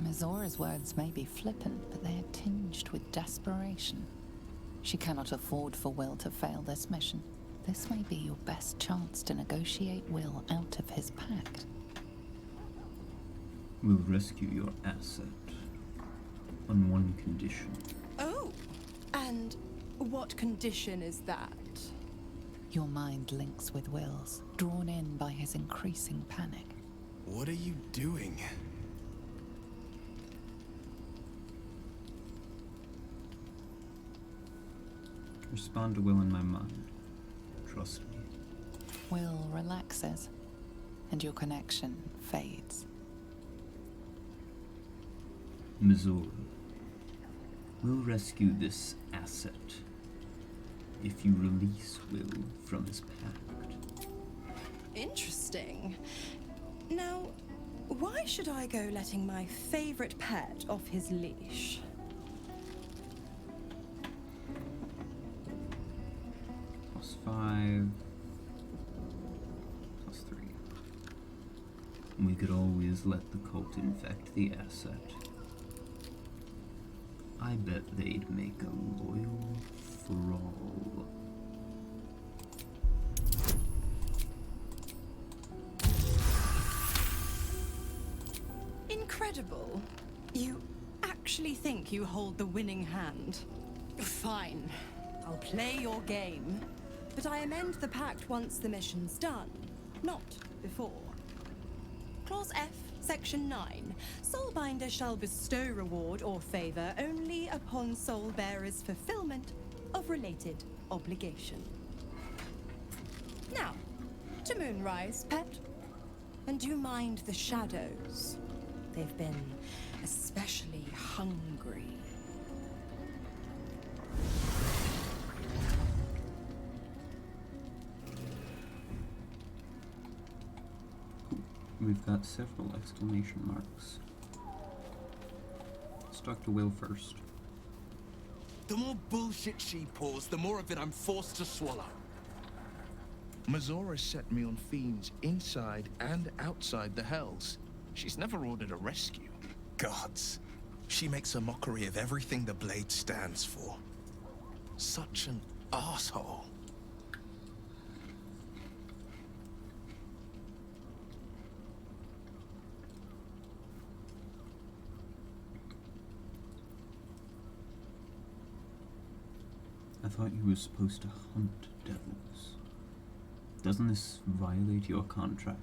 [SPEAKER 8] Mizora's words may be flippant, but they are tinged with desperation. She cannot afford for Will to fail this mission. This may be your best chance to negotiate Will out of his pact.
[SPEAKER 1] We'll rescue your asset. On one condition.
[SPEAKER 22] Oh, and what condition is that?
[SPEAKER 8] Your mind links with Will's, drawn in by his increasing panic.
[SPEAKER 16] What are you doing?
[SPEAKER 1] Respond to Will in my mind. Trust me.
[SPEAKER 8] Will relaxes, and your connection fades.
[SPEAKER 1] Mizora, we'll rescue this asset if you release Will from his pact.
[SPEAKER 22] Interesting. Now, why should I go letting my favorite pet off his leash?
[SPEAKER 1] +5, +3. We could always let the cult infect the asset. I bet they'd make a loyal thrall.
[SPEAKER 22] Incredible. You actually think you hold the winning hand? Fine. I'll play your game. But I amend the pact once the mission's done, not before. Clause F, Section 9. Soulbinder shall bestow reward or favor only upon soul-bearer's fulfillment of related obligation. Now, to Moonrise, pet. And do you mind the shadows? They've been especially hungry.
[SPEAKER 1] We've got several exclamation marks. Let's talk to Will first.
[SPEAKER 16] The more bullshit she pours, the more of it I'm forced to swallow.
[SPEAKER 23] Mizora set me on fiends inside and outside the Hells. She's never ordered a rescue.
[SPEAKER 16] Gods. She makes a mockery of everything the Blade stands for. Such an asshole.
[SPEAKER 1] I thought you were supposed to hunt devils. Doesn't this violate your contract?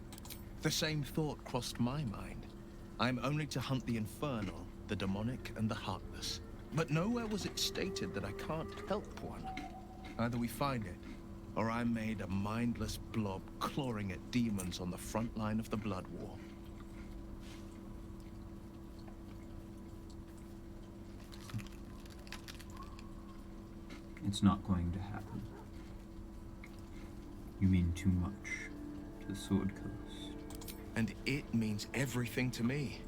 [SPEAKER 23] The same thought crossed my mind. I'm only to hunt the infernal, the demonic, and the heartless. But nowhere was it stated that I can't help one. Either we find it, or I'm made a mindless blob clawing at demons on the front line of the blood war.
[SPEAKER 1] It's not going to happen. You mean too much to the Sword Coast.
[SPEAKER 23] And it means everything to me.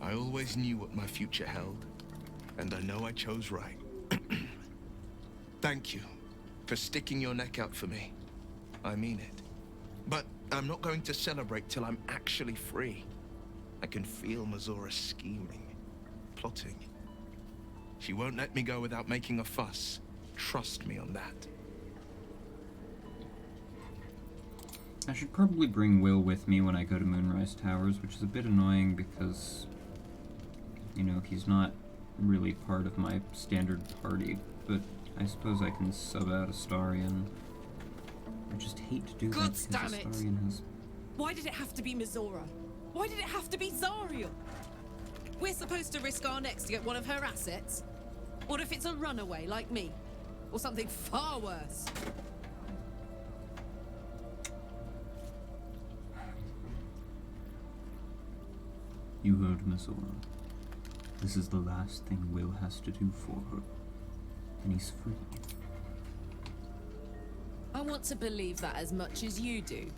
[SPEAKER 23] I always knew what my future held, and I know I chose right. Thank you for sticking your neck out for me. I mean it. But I'm not going to celebrate till I'm actually free. I can feel Mizora scheming,
[SPEAKER 16] plotting. She won't let me go without making a fuss. Trust me on that.
[SPEAKER 1] I should probably bring Will with me when I go to Moonrise Towers, which is a bit annoying because, you know, he's not really part of my standard party, but I suppose I can sub out Astarion. I just hate to do that because
[SPEAKER 14] damn it!
[SPEAKER 1] Astarion has...
[SPEAKER 14] Why did it have to be Mizora? Why did it have to be Zariel? We're supposed to risk our necks to get one of her assets? What if it's a runaway like me? Or something far worse?
[SPEAKER 1] You heard Mizora. This is the last thing Will has to do for her. And he's free.
[SPEAKER 14] I want to believe that as much as you do.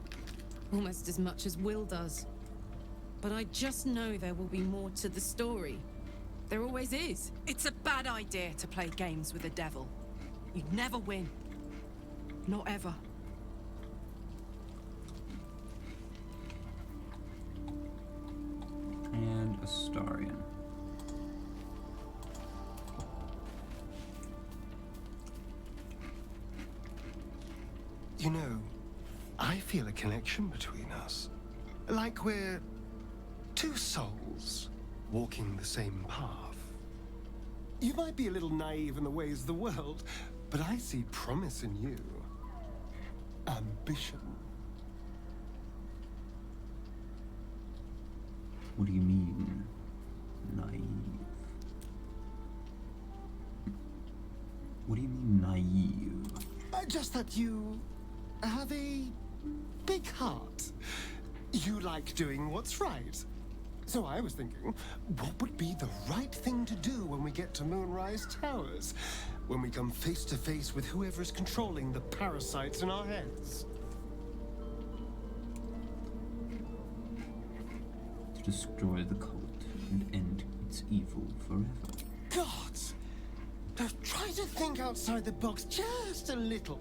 [SPEAKER 14] Almost as much as Will does. But I just know there will be more to the story. There always is. It's a bad idea to play games with the devil. You'd never win. Not ever.
[SPEAKER 1] And Astarion.
[SPEAKER 2] You know, I feel a connection between us. Like we're two souls walking the same path. You might be a little naive in the ways of the world, but I see promise in you. Ambition.
[SPEAKER 1] What do you mean, naive? What do you mean, naive?
[SPEAKER 2] Just that you have a big heart. You like doing what's right. So I was thinking, what would be the right thing to do when we get to Moonrise Towers? When we come face to face with whoever's controlling the parasites in our heads?
[SPEAKER 1] To destroy the cult and end its evil forever.
[SPEAKER 2] Gods! Try to think outside the box just a little.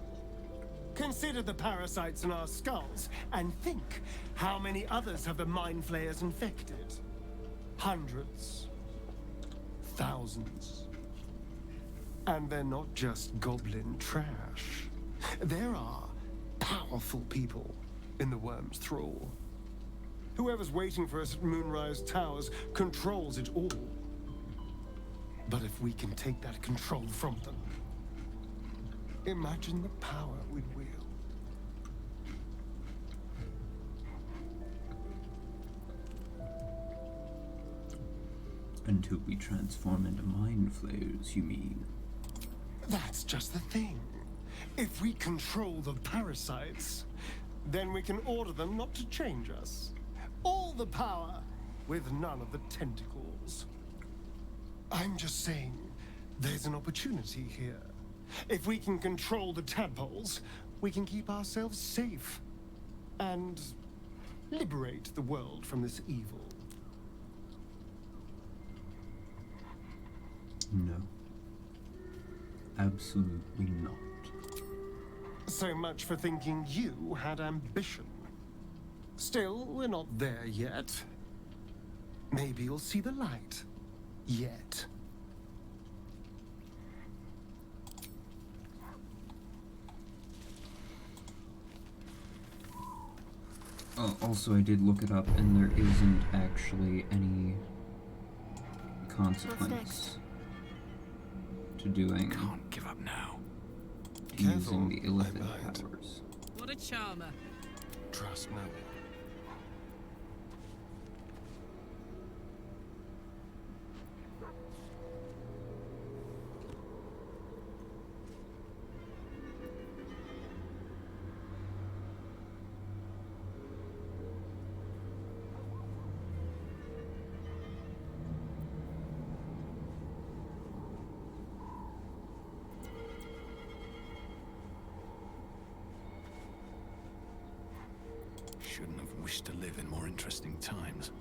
[SPEAKER 2] Consider the parasites in our skulls, and think how many others have the mind flayers infected. Hundreds. Thousands. And they're not just goblin trash. There are powerful people in the worm's thrall. Whoever's waiting for us at Moonrise Towers controls it all. But if we can take that control from them, imagine the power we'd wield.
[SPEAKER 1] Until we transform into mind flayers, you mean?
[SPEAKER 2] That's just the thing. If we control the parasites, then we can order them not to change us. All the power, with none of the tentacles. I'm just saying, there's an opportunity here. If we can control the tadpoles, we can keep ourselves safe. And liberate the world from this evil.
[SPEAKER 1] No. Absolutely not.
[SPEAKER 2] So much for thinking you had ambition. Still, we're not there yet. Maybe you'll see the light. Yet.
[SPEAKER 1] Also, I did look it up, and there isn't actually any consequence to doing.
[SPEAKER 17] Can't give up now.
[SPEAKER 1] Using the illicit powers.
[SPEAKER 14] What a charmer.
[SPEAKER 2] Trust me.
[SPEAKER 17] Shouldn't have wished to live in more interesting times.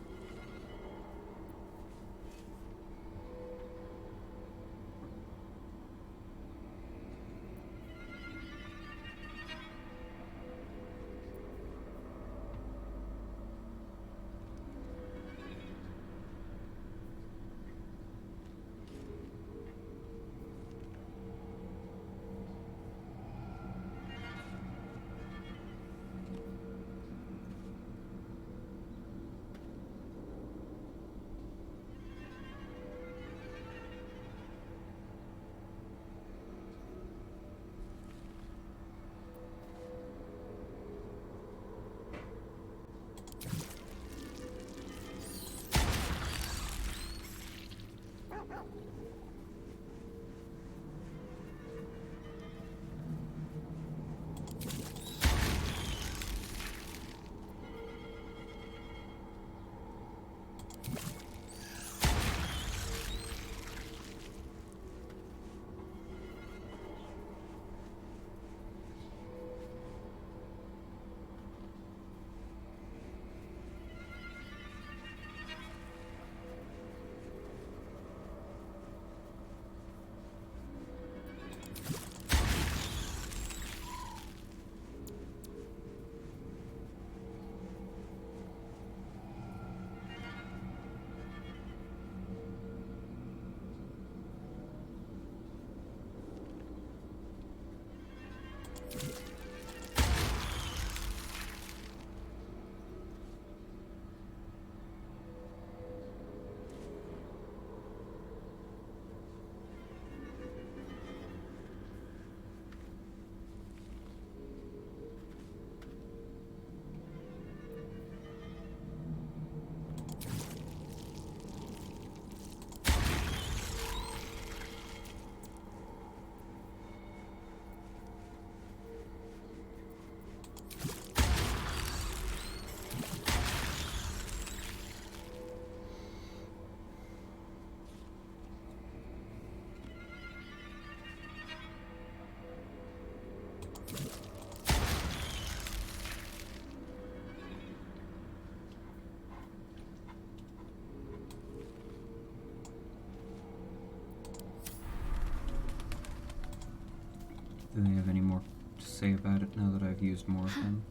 [SPEAKER 1] say about it now that I've used more of them.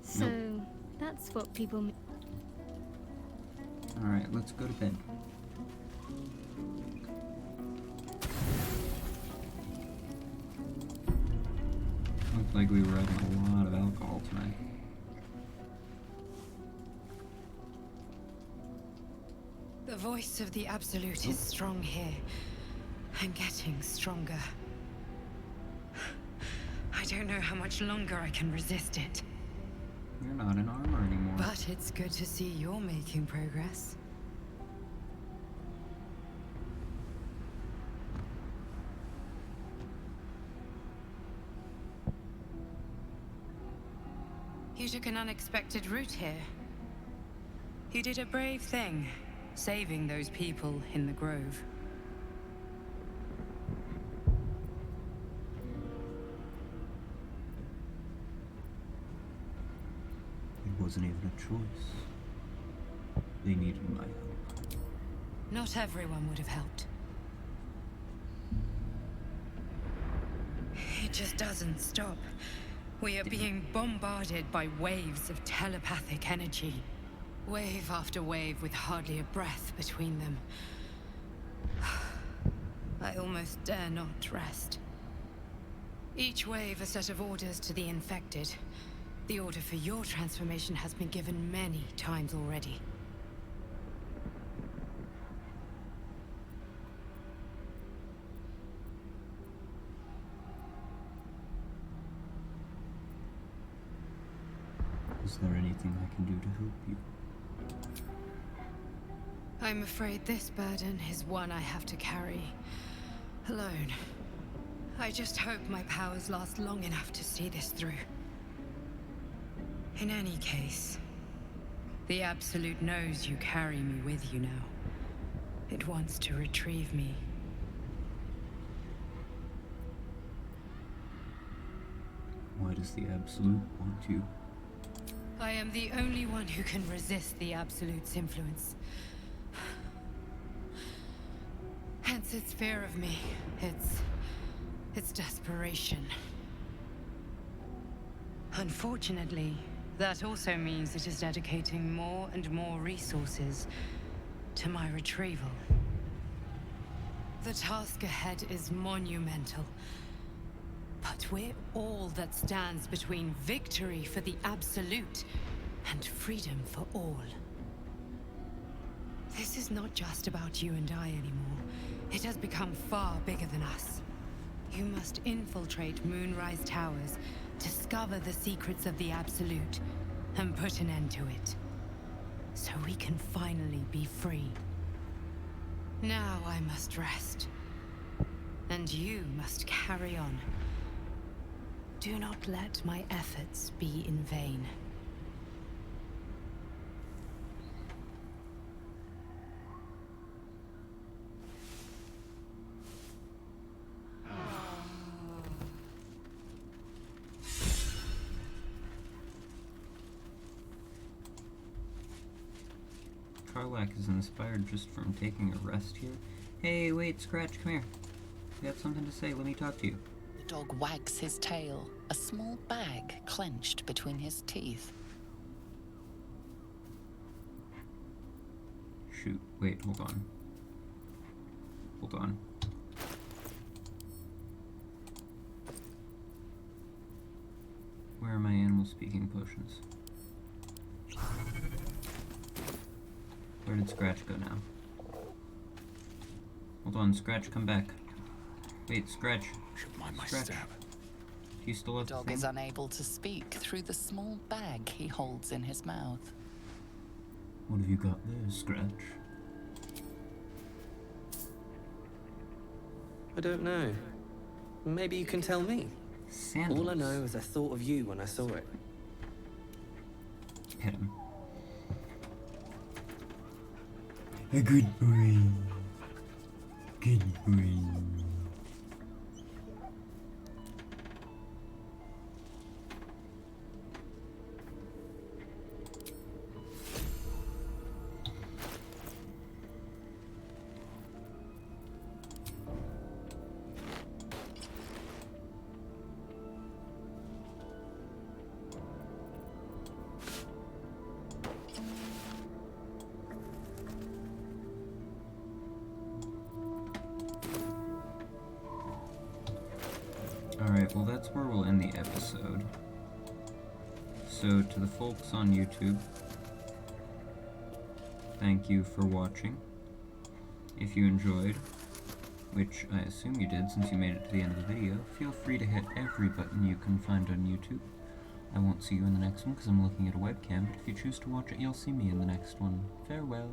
[SPEAKER 12] So,
[SPEAKER 1] Nope.
[SPEAKER 12] that's what people mean.
[SPEAKER 1] Alright, let's go to bed. Looked like we were having a lot of alcohol tonight.
[SPEAKER 6] The voice of the Absolute is strong here, and getting stronger. I don't know how much longer I can resist it.
[SPEAKER 1] You're not in armor anymore.
[SPEAKER 6] But it's good to see you're making progress. You took an unexpected route here. You did a brave thing, saving those people in the grove.
[SPEAKER 1] It wasn't even a choice. They needed my help.
[SPEAKER 6] Not everyone would have helped. It just doesn't stop. We are being bombarded by waves of telepathic energy. Wave after wave with hardly a breath between them. I almost dare not rest. Each wave a set of orders to the infected. The order for your transformation has been given many times already.
[SPEAKER 1] Is there anything I can do to help you?
[SPEAKER 6] I'm afraid this burden is one I have to carry alone. I just hope my powers last long enough to see this through. In any case, the Absolute knows you carry me with you now. It wants to retrieve me.
[SPEAKER 1] Why does the Absolute want you?
[SPEAKER 6] I am the only one who can resist the Absolute's influence. Hence its fear of me, its desperation. Unfortunately, that also means it is dedicating more and more resources to my retrieval. The task ahead is monumental. But we're all that stands between victory for the Absolute and freedom for all. This is not just about you and I anymore. It has become far bigger than us. You must infiltrate Moonrise Towers, discover the secrets of the Absolute, and put an end to it. So we can finally be free. Now I must rest. And you must carry on. Do not let my efforts be in vain.
[SPEAKER 1] Karlak is inspired just from taking a rest here. Hey, wait, Scratch, come here. You got something to say, let me talk to you.
[SPEAKER 8] The dog wags his tail, a small bag clenched between his teeth.
[SPEAKER 1] Shoot, wait, hold on. Hold on. Where are my animal speaking potions? Where did Scratch go now? Hold on, Scratch, come back. Wait, Scratch.
[SPEAKER 17] Should mind my
[SPEAKER 1] Scratch.
[SPEAKER 17] step.
[SPEAKER 1] Do you still have
[SPEAKER 8] The dog
[SPEAKER 1] the
[SPEAKER 8] is
[SPEAKER 1] thing?
[SPEAKER 8] unable to speak through the small bag he holds in his mouth.
[SPEAKER 1] What have you got there, Scratch?
[SPEAKER 5] I don't know. Maybe you can tell me.
[SPEAKER 1] Sandals.
[SPEAKER 5] All I know is I thought of you when I saw it.
[SPEAKER 1] Hit him. A good boy. Good boy. Alright, well that's where we'll end the episode. So, to the folks on YouTube, thank you for watching. If you enjoyed, which I assume you did since you made it to the end of the video, feel free to hit every button you can find on YouTube. I won't see you in the next one because I'm looking at a webcam, but if you choose to watch it, you'll see me in the next one. Farewell.